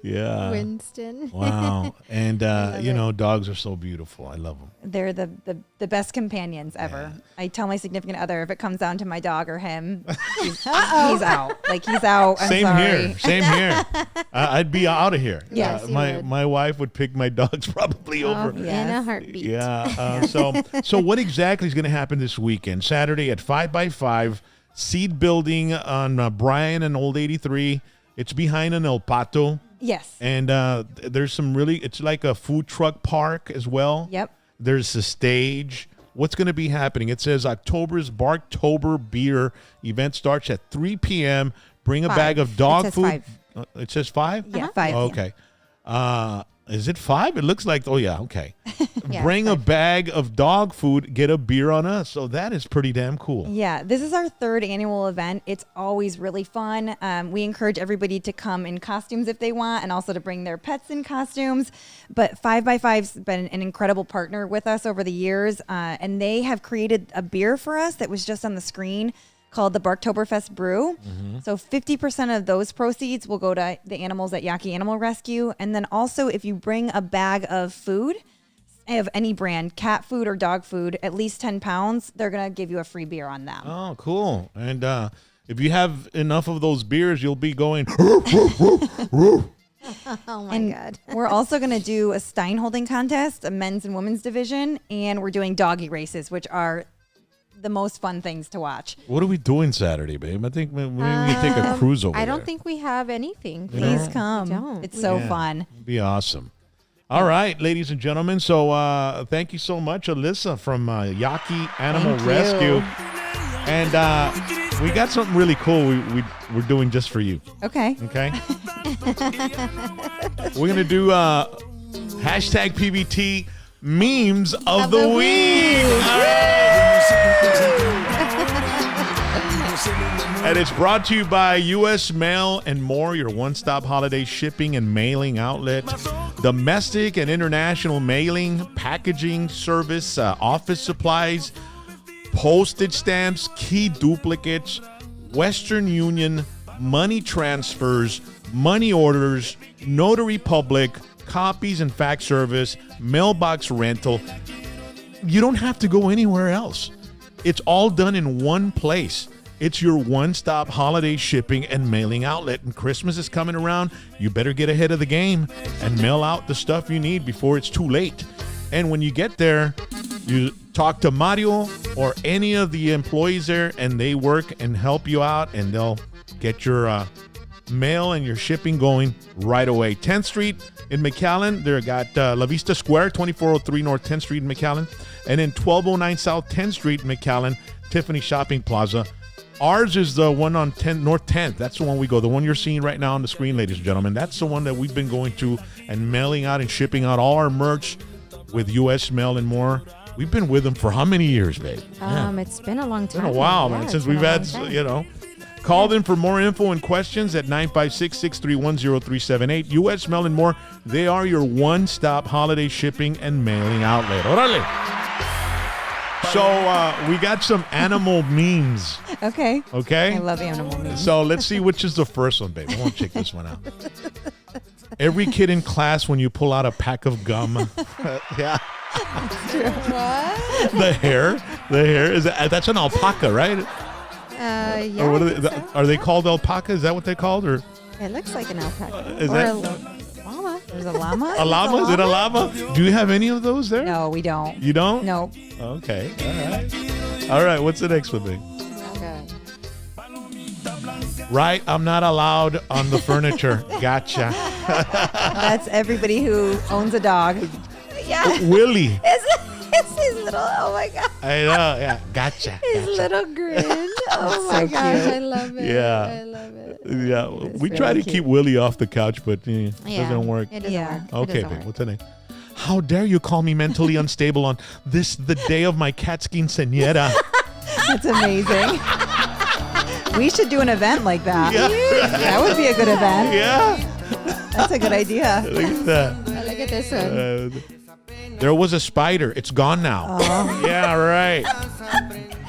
Yeah. Winston. Wow. And, dogs are so beautiful. I love them. They're the best companions ever. Yeah. I tell my significant other, if it comes down to my dog or him, he's out. Like, he's out. I'm sorry. Same here. I'd be out of here. Yes, my wife would pick my dogs probably over. In a heartbeat. Yeah. So what exactly is going to happen this weekend? Saturday at 5x5, seed building on Bryan and Old 83. It's behind an El Pato. Yes. And there's it's like a food truck park as well. Yep. There's a stage. What's going to be happening? It says October's Barktober beer event starts at 3 p.m. Bring a bag of dog food. It says 5? Yeah, 5. Okay. Is it 5? It looks like, okay. Yeah, Bring a bag of dog food, get a beer on us. So that is pretty damn cool. Yeah, this is our 3rd annual event. It's always really fun. We encourage everybody to come in costumes if they want, and also to bring their pets in costumes. But 5x5's been an incredible partner with us over the years, and they have created a beer for us that was just on the screen called the Barktoberfest Brew. Mm-hmm. So 50% of those proceeds will go to the animals at Yaqui Animal Rescue. And then also, if you bring a bag of food of any brand, cat food or dog food, at least 10 pounds, they're going to give you a free beer on them. Oh, cool. And if you have enough of those beers, you'll be going. Oh my God. We're also going to do a Stein holding contest, a men's and women's division, and we're doing doggy races, which are the most fun things to watch. What are we doing Saturday, babe? I think we need to take a cruise over there. I don't think we have anything. Please come. Don't. It's so fun. It'd be awesome. All right, ladies and gentlemen. So thank you so much, Alyssa from Yaki Animal Thank Rescue. you. And we got something really cool we're doing just for you. Okay. Okay? We're going to do hashtag PBT memes of the week. And it's brought to you by U.S. Mail and More, your one-stop holiday shipping and mailing outlet. Domestic and international mailing, packaging service, office supplies, postage stamps, key duplicates, Western Union, money transfers, money orders, notary public, copies and fax service, mailbox rental. You don't have to go anywhere else. It's all done in one place. It's your one-stop holiday shipping and mailing outlet. And Christmas is coming around. You better get ahead of the game and mail out the stuff you need before it's too late. And when you get there, you talk to Mario or any of the employees there, and they work and help you out, and they'll get your mail and your shipping going right away. 10th Street in Mcallen. They got La Vista Square, 2403 North 10th Street in Mcallen. And then 1209 South 10th Street in Mcallen, Tiffany Shopping Plaza. Ours is the one on North 10th. That's the one we go. The one you're seeing right now on the screen, ladies and gentlemen. That's the one that we've been going to and mailing out and shipping out all our merch with U.S. Mail and More. We've been with them for how many years, babe? It's been a long time. It's been a while, man, since we've had, Call them for more info and questions at 956-631-0378. U.S. Mail and More, they are your one-stop holiday shipping and mailing outlet. Orale. So we got some animal memes. Okay. Okay? I love animal memes. So let's see which is the first one, babe. I want to check this one out. Every kid in class when you pull out a pack of gum. Yeah. What? The hair is that's an alpaca, right? Yeah. Or what are they called alpaca? Is that what they're called? Or It looks like an alpaca. Is or that a llama. There's a llama? a llama? Is it a llama? Do you have any of those there? No, we don't. You don't? No. Okay. All right. What's the next one, babe? Okay. Right. I'm not allowed on the furniture. Gotcha. That's everybody who owns a dog. Yeah. Willie. It's his little, oh my God. I know. Yeah. Gotcha. His little grin. Oh my So gosh, cute. I love it. Yeah. I love it. Yeah. We try to very keep Willie off the couch, but it Yeah. doesn't work. It doesn't Yeah. work. It Okay, doesn't babe. work. What's the name? How dare you call me mentally unstable on the day of my cat's quinceañera? That's amazing. We should do an event like that. Yeah. That would be a good event. Yeah. That's a good idea. Look at that. Look at this one. There was a spider. It's gone now. Yeah, right.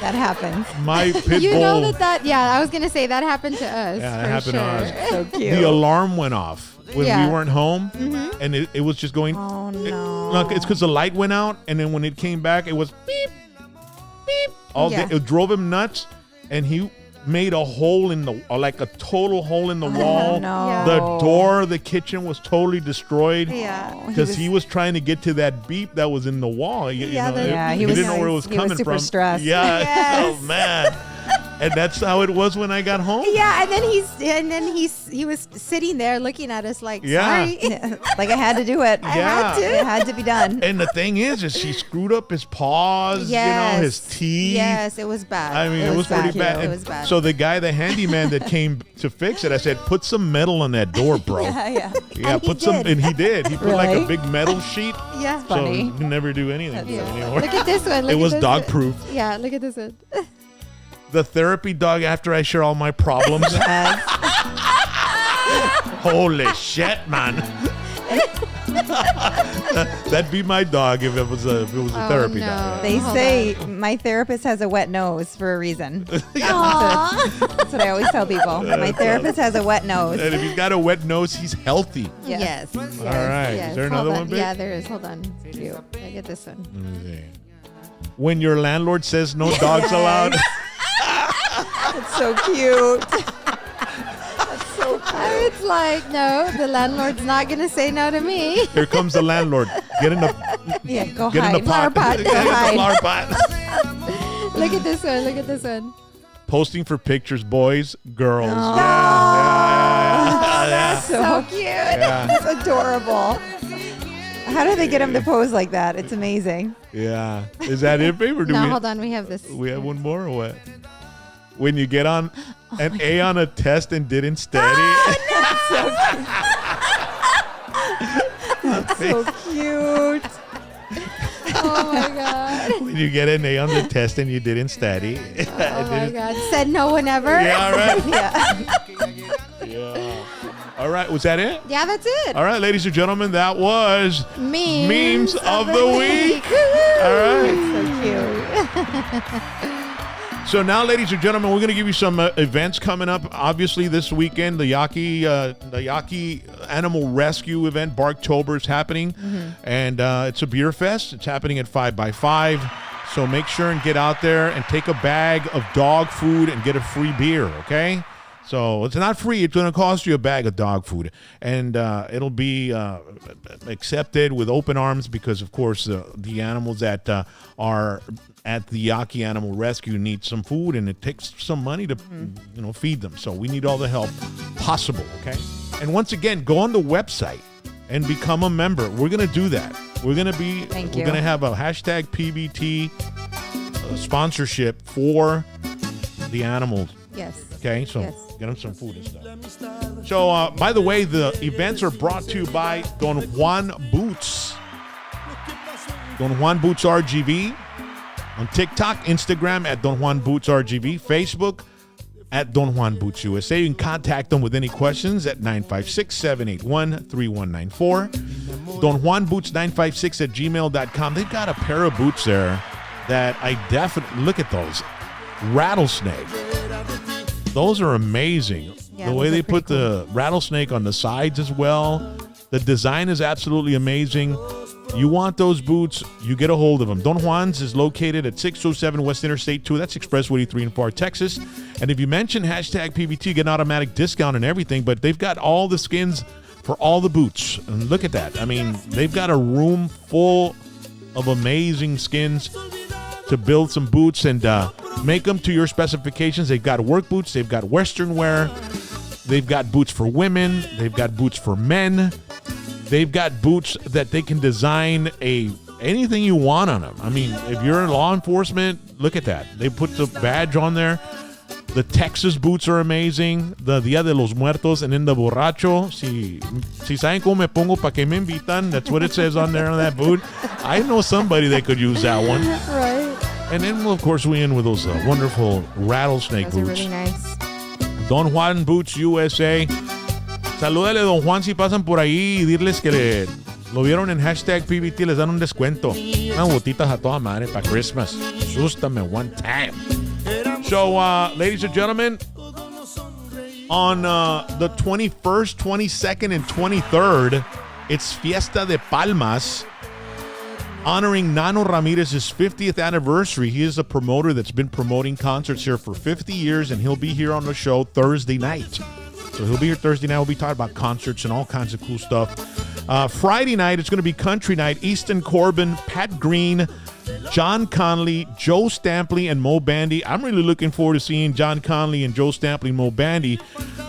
That happens. My pit You bull. know yeah, I was going to say that happened to us. Yeah, that for happened to us. So cute. The alarm went off when Yeah. we weren't home, and it was just going. Oh, no. Look, it's because the light went out, and then when it came back, it was beep, beep. All Yeah. day. It drove him nuts, and he made a hole in like a total hole in the wall. no. Yeah. The door of the kitchen was totally destroyed. Yeah. Because he was trying to get to that beep that was in the wall. You Yeah, know, the- Yeah, he he was- didn't know where it was he was coming super from. stressed. Yeah. Yes. Oh man. And that's how it was when I got home. Yeah, and then he was sitting there looking at us like, Yeah. sorry. Like I had to do it. Yeah. It had to be done. And the thing is she screwed up his paws, Yes. his teeth. Yes, it was bad. I mean, it was pretty bad. It And was bad. So the handyman that came to fix it, I said, put some metal on that door, bro. Yeah. Yeah, And he put some, did. and he did. He put like a Really? big metal sheet, Yeah. so Funny. you can never do anything with it Yeah. anymore. Look at this one. Look It at was this dog one. proof. Yeah, look at this one. The therapy dog after I share all my problems. Yes. Holy shit, man. That'd be my dog if it was a therapy no. dog. They Hold say my therapist has a wet nose for a reason. Aw. That's what I always tell people. My therapist has a wet nose. And if he's got a wet nose, he's healthy. Yes. All right. Yes. Is there Hold another on. one, babe? Yeah, there is. Hold on. Cute. Look at this one. Let me see. When your landlord says no dogs allowed. It's so cute. It's like, no, the landlord's not going to say no to me. Here comes the landlord. Get in the Yeah, go get in hide. the pot. Flower pot. Get in the Hide. flower pot. Look at this one. Look at this one. Posting for pictures, boys, girls. Oh. Yeah. So cute. Yeah. It's adorable. How do they get him to pose like that? It's amazing. Yeah. Is that it, babe? Or do No, we hold on. We have this. we have one more or what? When you get on an A on a test and didn't study. So cute. Oh, my God. When you get an A on the test and you didn't study. Oh, my God. Said no one ever. Yeah, right. Yeah. Yeah. All right. Was that it? Yeah, that's it. All right, ladies and gentlemen, that was Memes of the week. Woo! All right. So cute. So now, ladies and gentlemen, we're going to give you some events coming up. Obviously, this weekend, the Yaqui Animal Rescue event, Barktober, is happening. And it's a beer fest. It's happening at 5x5. So make sure and get out there and take a bag of dog food and get a free beer, okay? So it's not free. It's going to cost you a bag of dog food. And it'll be accepted with open arms because, of course, the animals that are at the Yaqui Animal Rescue need some food, and it takes some money to feed them. So we need all the help possible, okay? And once again, go on the website and become a member. We're going to do that. We're going to be Thank we're you. going to have a hashtag PBT sponsorship for the animals. Yes. Okay, so Yes. get them some food and stuff. So, by the way, the events are brought to you by Don Juan Boots. Don Juan Boots RGV on TikTok, Instagram at Don Juan Boots RGV, Facebook at Don Juan Boots USA. You can contact them with any questions at 956-781-3194. Don Juan Boots 956 at gmail.com. They've got a pair of boots there that I definitely look at those. Rattlesnake. Those are amazing. Yeah, The way those they are put pretty the rattlesnake on the sides as well. The design is absolutely amazing. You want those boots, you get a hold of them. Don Juan's is located at 607 West Interstate 2. That's Expressway 83 in Pharr, Texas. And if you mention hashtag PBT, you get an automatic discount and everything. But they've got all the skins for all the boots. And look at that. I mean, they've got a room full of amazing skins to build some boots and make them to your specifications. They've got work boots. They've got Western wear. They've got boots for women. They've got boots for men. They've got boots that they can design anything you want on them. I mean, if you're in law enforcement, look at that. They put the badge on there. The Texas boots are amazing. The Dia de los Muertos and then the Borracho. Si saben cómo me pongo pa' que me invitan, that's what it says on there on that boot. I know somebody that could use that one. Right. And then, well, of course, we end with those wonderful rattlesnake Those are boots. really nice. Don Juan Boots USA. Salúdale, Don Juan, si pasan por ahí y dirles que Lo vieron en hashtag PBT, les dan un descuento. Unas botitas a toda madre para Christmas. Asústame one time. So, ladies and gentlemen, on the 21st, 22nd, and 23rd, it's Fiesta de Palmas, honoring Nano Ramirez's 50th anniversary. He is a promoter that's been promoting concerts here for 50 years, and he'll be here on the show Thursday night. So he'll be here Thursday night. We'll be talking about concerts and all kinds of cool stuff. Friday night, it's going to be country night. Easton Corbin, Pat Green, John Conley, Joe Stampley, and Mo Bandy. I'm really looking forward to seeing John Conley and Joe Stampley and Mo Bandy.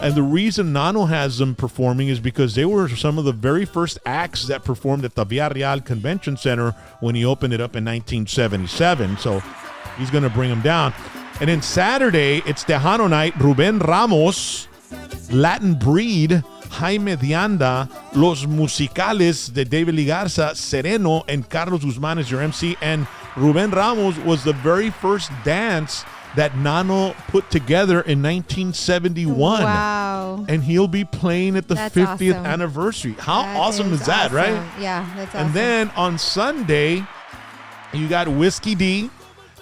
And the reason Nano has them performing is because they were some of the very first acts that performed at the Villarreal Convention Center when he opened it up in 1977. So he's going to bring them down. And then Saturday, it's Tejano night. Ruben Ramos, Latin Breed, Jaime Dianda, Los Musicales de David Ligarza, Sereno, and Carlos Guzman is your MC. And Ruben Ramos was the very first dance that Nano put together in 1971. Wow. And he'll be playing at the That's 50th awesome. anniversary. How awesome is that, awesome. right? Yeah, that's awesome. And then on Sunday, you got Whiskey D,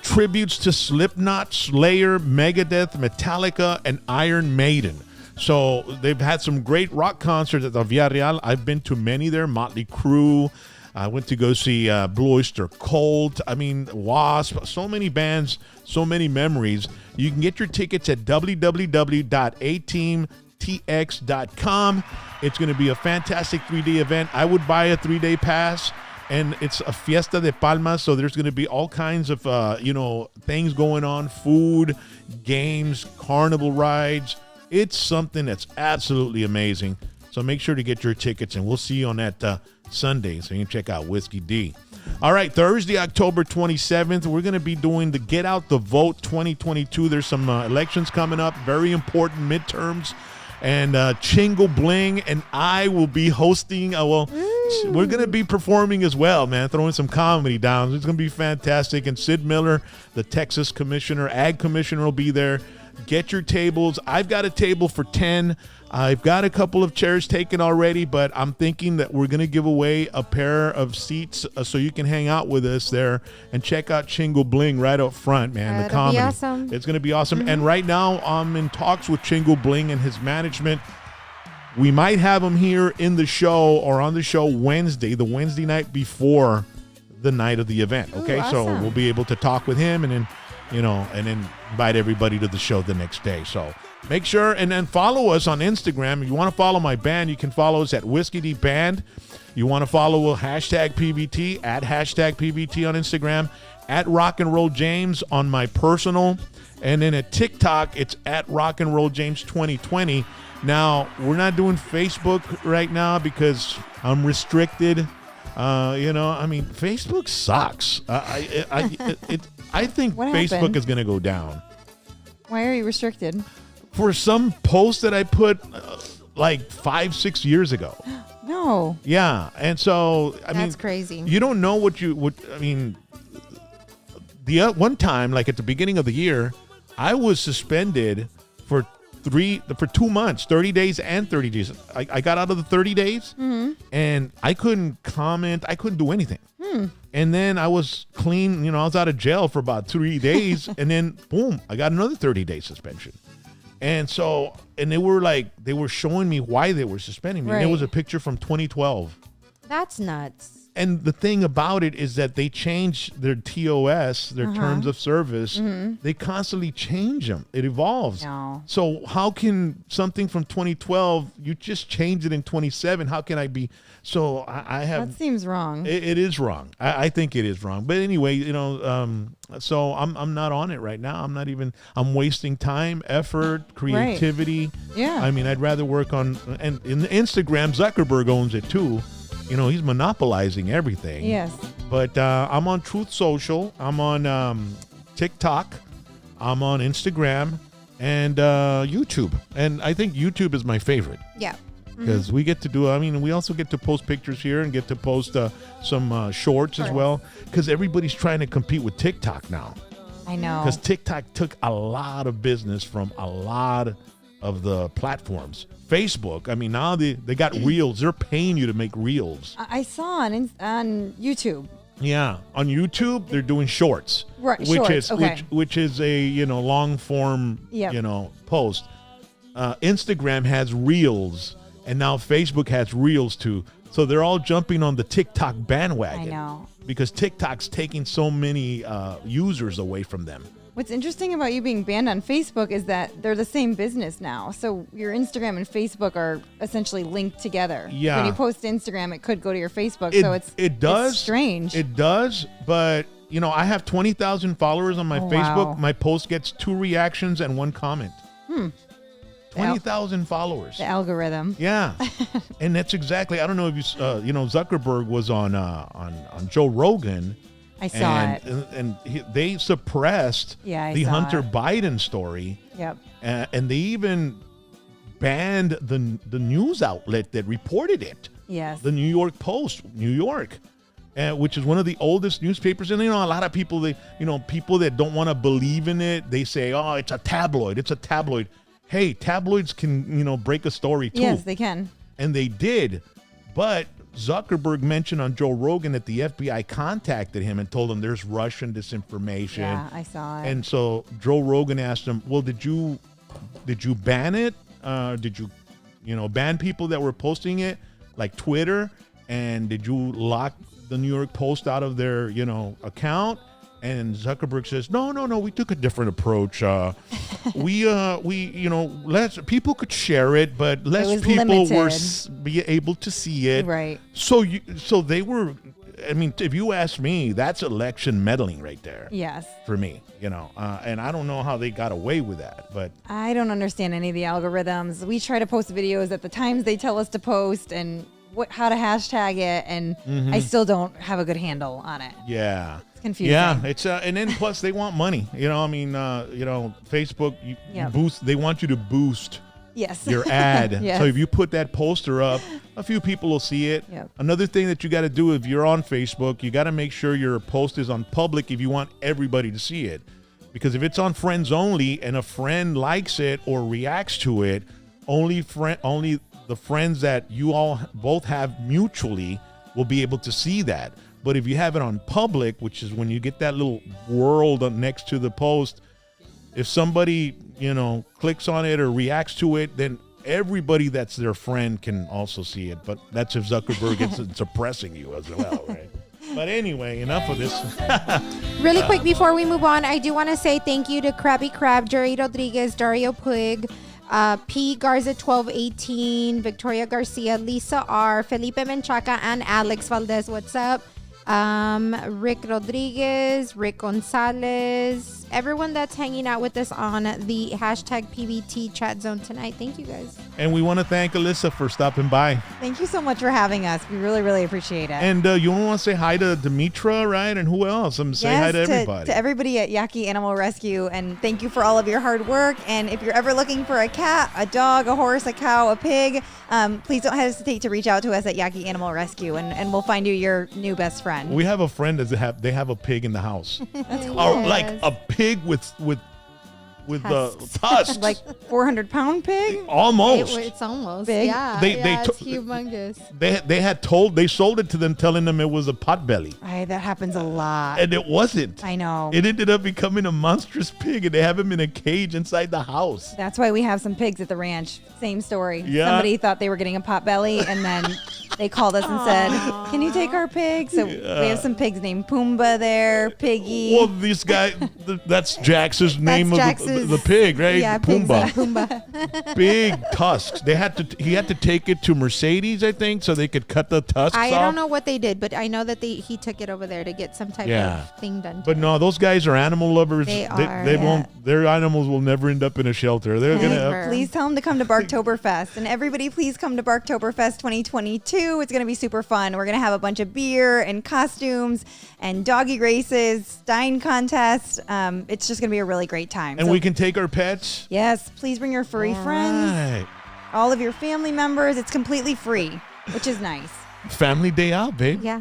tributes to Slipknot, Slayer, Megadeth, Metallica, and Iron Maiden. So they've had some great rock concerts at the Villarreal. I've been to many there. Motley Crue. I went to go see Blue Oyster Cult. I mean, Wasp. So many bands, so many memories. You can get your tickets at www.ateamtx.com. It's going to be a fantastic 3-day event. I would buy a 3-day pass. And it's a Fiesta de Palmas, so there's going to be all kinds of, things going on. Food, games, carnival rides. It's something that's absolutely amazing. So make sure to get your tickets, and we'll see you on that Sunday. So you can check out Whiskey D. All right, Thursday, October 27th, we're going to be doing the Get Out the Vote 2022. There's some elections coming up, very important midterms. And Chingo Bling and I will be hosting. We're going to be performing as well, man, throwing some comedy down. It's going to be fantastic. And Sid Miller, the Texas commissioner, ag commissioner, will be there. Get your tables. I've got a table for 10. I've got a couple of chairs taken already, but I'm thinking that we're going to give away a pair of seats so you can hang out with us there and check out Chingo Bling right up front, man. The comedy. Be awesome. It's going to be awesome. Mm-hmm. And right now, I'm in talks with Chingo Bling and his management. We might have him here in the show or on the show Wednesday, the Wednesday night before the night of the event. Okay, Ooh, so awesome. we'll be able to talk with him and then, and then invite everybody to the show the next day. So make sure and then follow us on Instagram. If you want to follow my band, you can follow us at Whiskey D Band. You want to follow hashtag PBT at hashtag PBT on Instagram, at RocknRollJames on my personal, and then at TikTok, it's at RocknRollJames 2020. Now, we're not doing Facebook right now because I'm restricted. Facebook sucks. I think What Facebook happened? is going to go down. Why are you restricted? For some post that I put like 5-6 years ago. No. Yeah. And so, That's crazy. You don't know the one time, like at the beginning of the year, I was suspended for 2 months, 30 days and 30 days. I got out of the 30 days and I couldn't comment. I couldn't do anything. And then I was clean. I was out of jail for about 3 days. And then, boom, I got another 30-day suspension. And so, and they were showing me why they were suspending me. Right. And it was a picture from 2012. That's nuts. And the thing about it is that they change their TOS, their terms of service. They constantly change them. It evolves. No. So how can something from 2012, you just change it in 27? How can I be? So I have. That seems wrong. It is wrong. I think it is wrong. But anyway, so I'm not on it right now. I'm wasting time, effort, creativity. Right. Yeah. I mean, I'd rather work on, and in Instagram, Zuckerberg owns it too. He's monopolizing everything. Yes. But I'm on Truth Social. I'm on TikTok. I'm on Instagram and YouTube. And I think YouTube is my favorite. Yeah. Because we get to do, we also get to post pictures here and get to post some shorts as well. Because everybody's trying to compete with TikTok now. I know. Because TikTok took a lot of business from a lot of the platforms. Facebook, I mean, now they got reels. They're paying you to make reels. I saw on YouTube. Yeah, on YouTube they're doing shorts, Right, which shorts, is okay. which is a long form Yep. post. Instagram has reels, and now Facebook has reels too. So they're all jumping on the TikTok bandwagon. I know. Because TikTok's taking so many users away from them. What's interesting about you being banned on Facebook is that they're the same business now. So your Instagram and Facebook are essentially linked together. Yeah. When you post to Instagram, it could go to your Facebook. It, so it does. It's strange. It does, but I have 20,000 followers on my Facebook. Wow. My post gets 2 reactions and 1 comment. 20,000 followers. The algorithm. Yeah, and that's exactly. I don't know if Zuckerberg was on Joe Rogan. I saw it. And they suppressed Yeah, I the saw Hunter it. Biden story. Yep. And they even banned the news outlet that reported it. Yes. The New York Post, New York, which is one of the oldest newspapers. And a lot of people, people that don't want to believe in it, they say, "Oh, it's a tabloid. It's a tabloid." Hey, tabloids can break a story too. Yes, they can. And they did, but Zuckerberg mentioned on Joe Rogan that the FBI contacted him and told him there's Russian disinformation. Yeah, I saw it. And so Joe Rogan asked him, "Well, did you ban it? Did you ban people that were posting it, like Twitter? And did you lock the New York Post out of their account?" And Zuckerberg says, "No, we took a different approach. We people could share it, but less people were be able to see it. Right. So they were. I mean, if you ask me, that's election meddling right there. Yes. For me, and I don't know how they got away with that, but I don't understand any of the algorithms. We try to post videos at the times they tell us to post and how to hashtag it, and I still don't have a good handle on it. yeah. Confusing. Yeah, it's and then plus they want money. Facebook boost. They want you to boost Yes. your ad. Yes. So if you put that poster up, a few people will see it. Yep. Another thing that you got to do if you're on Facebook, you got to make sure your post is on public if you want everybody to see it. Because if it's on friends only and a friend likes it or reacts to it, only the friends that you all both have mutually will be able to see that. But if you have it on public, which is when you get that little world next to the post, if somebody, clicks on it or reacts to it, then everybody that's their friend can also see it. But that's if Zuckerberg is suppressing you as well, right? But anyway, enough of this. Really quick before we move on, I do want to say thank you to Krabby Crab, Jerry Rodriguez, Dario Puig, P. Garza 1218, Victoria Garcia, Lisa R, Felipe Menchaca, and Alex Valdez. What's up? Rick Rodriguez, Rick Gonzalez, everyone that's hanging out with us on the hashtag PBT chat zone tonight. Thank you guys. And we want to thank Alyssa for stopping by. Thank you so much for having us. We really, really appreciate it. And you want to say hi to Demetra, right? And who else? Say hi to everybody. To everybody at Yaqui Animal Rescue. And thank you for all of your hard work. And if you're ever looking for a cat, a dog, a horse, a cow, a pig, please don't hesitate to reach out to us at Yaqui Animal Rescue, and we'll find you your new best friend. We have a friend that they have a pig in the house. That's cool. Or like a pig with the tusks. Like 400-pound pig? Almost. It's almost Big. yeah. It's humongous. They sold it to them telling them it was a potbelly. That happens a lot. And it wasn't. I know. It ended up becoming a monstrous pig, and they have him in a cage inside the house. That's why we have some pigs at the ranch. Same story. Yeah. Somebody thought they were getting a potbelly, and then they called us and said, "Can you take our pig?" So we have some pigs named Pumbaa there, Piggy. Well, this guy, that's Jax's name of the pig, right? Yeah, Pumbaa. Big tusks. He had to take it to Mercedes, I think, so they could cut the tusks off. I don't know what they did, but I know that he took it over there to get some type of thing done. But no, those guys are animal lovers. They won't. Their animals will never end up in a shelter. They're gonna. Please tell them to come to Barktoberfest, and everybody, please come to Barktoberfest 2022. It's gonna be super fun. We're gonna have a bunch of beer and costumes and doggy races, Stein contest. It's just gonna be a really great time. And we can take our pets. Yes, please bring your furry friends. Right. All of your family members. It's completely free, which is nice. Family day out, babe. Yeah.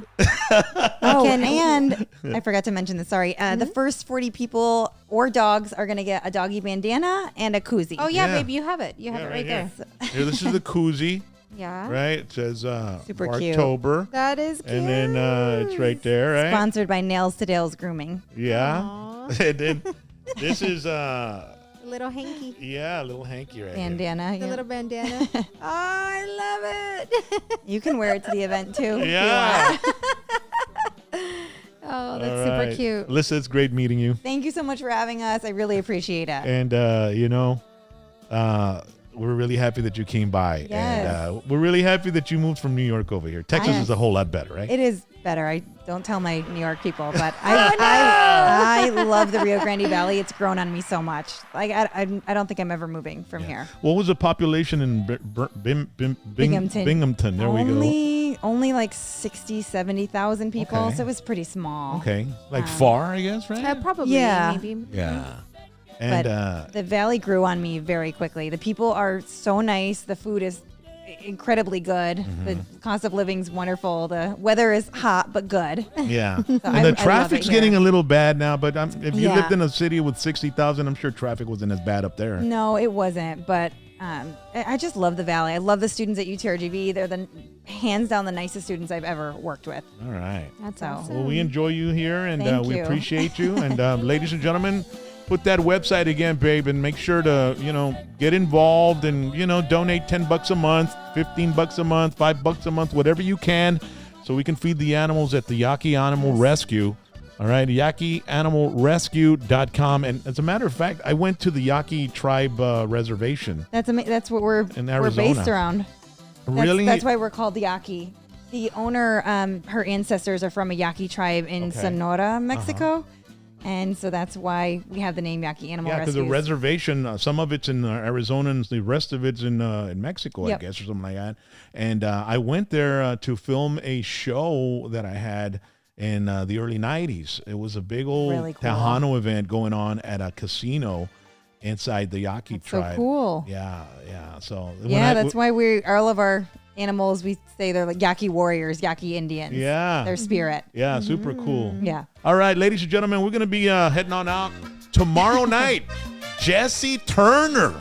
Oh, and I forgot to mention this. Sorry. The first 40 people or dogs are going to get a doggy bandana and a koozie. Oh yeah, Yeah. babe, you have it. You have it right here. there. Here, this is the koozie, Yeah. right? It says Super cute. Barktober. That is cute. And then it's right there, right? Sponsored by Nails to Dales Grooming. Yeah. Aw. And then this is Little hanky. yeah, a little hanky right here. Bandana. The yeah. little bandana. Oh, I love it. You can wear it to the event too. if you Yeah. Oh, that's All super right. cute. Alyssa, it's great meeting you. Thank you so much for having us. I really appreciate it. And we're really happy that you came by. Yes. And we're really happy that you moved from New York over here. Texas Yes. is a whole lot better, right? It is better. I don't tell my New York people, but I love the Rio Grande Valley. It's grown on me so much. Like I don't think I'm ever moving from here. What was the population in Binghamton. Binghamton? There we go. Only like 60, 70,000 people, Okay. so it was pretty small. Okay. Like Pharr, I guess, right? Probably. Yeah. Maybe. Yeah. And But the valley grew on me very quickly. The people are so nice. The food is incredibly good. Mm-hmm. The cost of living's wonderful. The weather is hot but good. yeah. I And the love it traffic's here. getting a little bad now, but if you Yeah. lived in a city with 60,000, I'm sure traffic wasn't as bad up there. No, it wasn't. But I just love the valley. I love the students at UTRGV. They're the hands down the nicest students I've ever worked with. All right. That's So- awesome. Well, we enjoy you here, and Thank we you. appreciate you. And ladies and gentlemen, put that website again, babe, and make sure to get involved and donate $10 a month, $15 a month, $5 a month, whatever you can, so we can feed the animals at the Yaqui Animal Rescue. All right, YaquiAnimalRescue.com. And as a matter of fact, I went to the Yaqui tribe reservation. That's what we're In we're based Arizona. around. Really? That's why we're called the Yaqui. The owner, her ancestors are from a Yaqui tribe in Okay. Sonora, Mexico. And so that's why we have the name Yaqui Animal Yeah, because the Rescue. reservation, some of it's in Arizona and the rest of it's in Mexico, Yep. I guess, or something like that. And I went there to film a show that I had in the early 90s. It was a big old Really cool. Tejano event going on at a casino inside the Yaqui So tribe. cool. Yeah. So when Yeah, I- that's why all of our animals, we say they're like Yaqui warriors, Yaqui Indians. Yeah. Their spirit. Yeah, super cool. Yeah. All right, ladies and gentlemen, we're going to be heading on out tomorrow night. Jesse Turner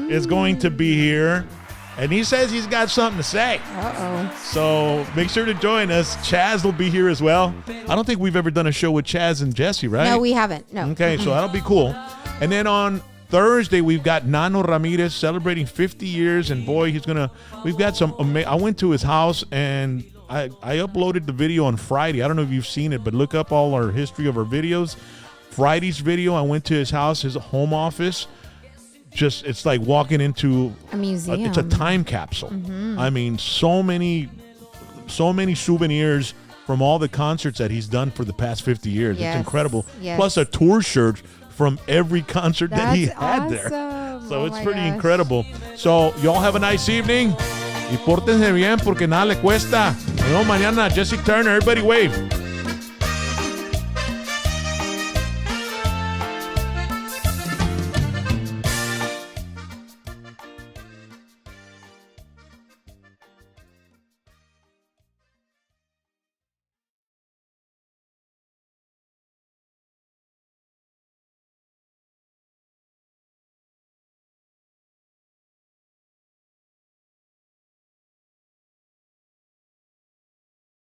is going to be here, and he says he's got something to say. Uh-oh. So make sure to join us. Chaz will be here as well. I don't think we've ever done a show with Chaz and Jesse, right? No, we haven't. No. Okay, so that'll be cool. And then on Thursday, we've got Nano Ramirez celebrating 50 years, and boy, we've got some I went to his house, and I uploaded the video on Friday. I don't know if you've seen it, but look up all our history of our videos. Friday's video, I went to his house, his home office. It's like walking into A museum. it's a time capsule. I mean, so many souvenirs from all the concerts that he's done for the past 50 years. Yes, It's incredible. yes. Plus a tour shirt from every concert that he That's had there. awesome. So Oh it's my pretty gosh. incredible. So y'all have a nice evening. Y pórtense bien porque nada le cuesta. Nos vemos mañana. Jesse Turner, everybody wave.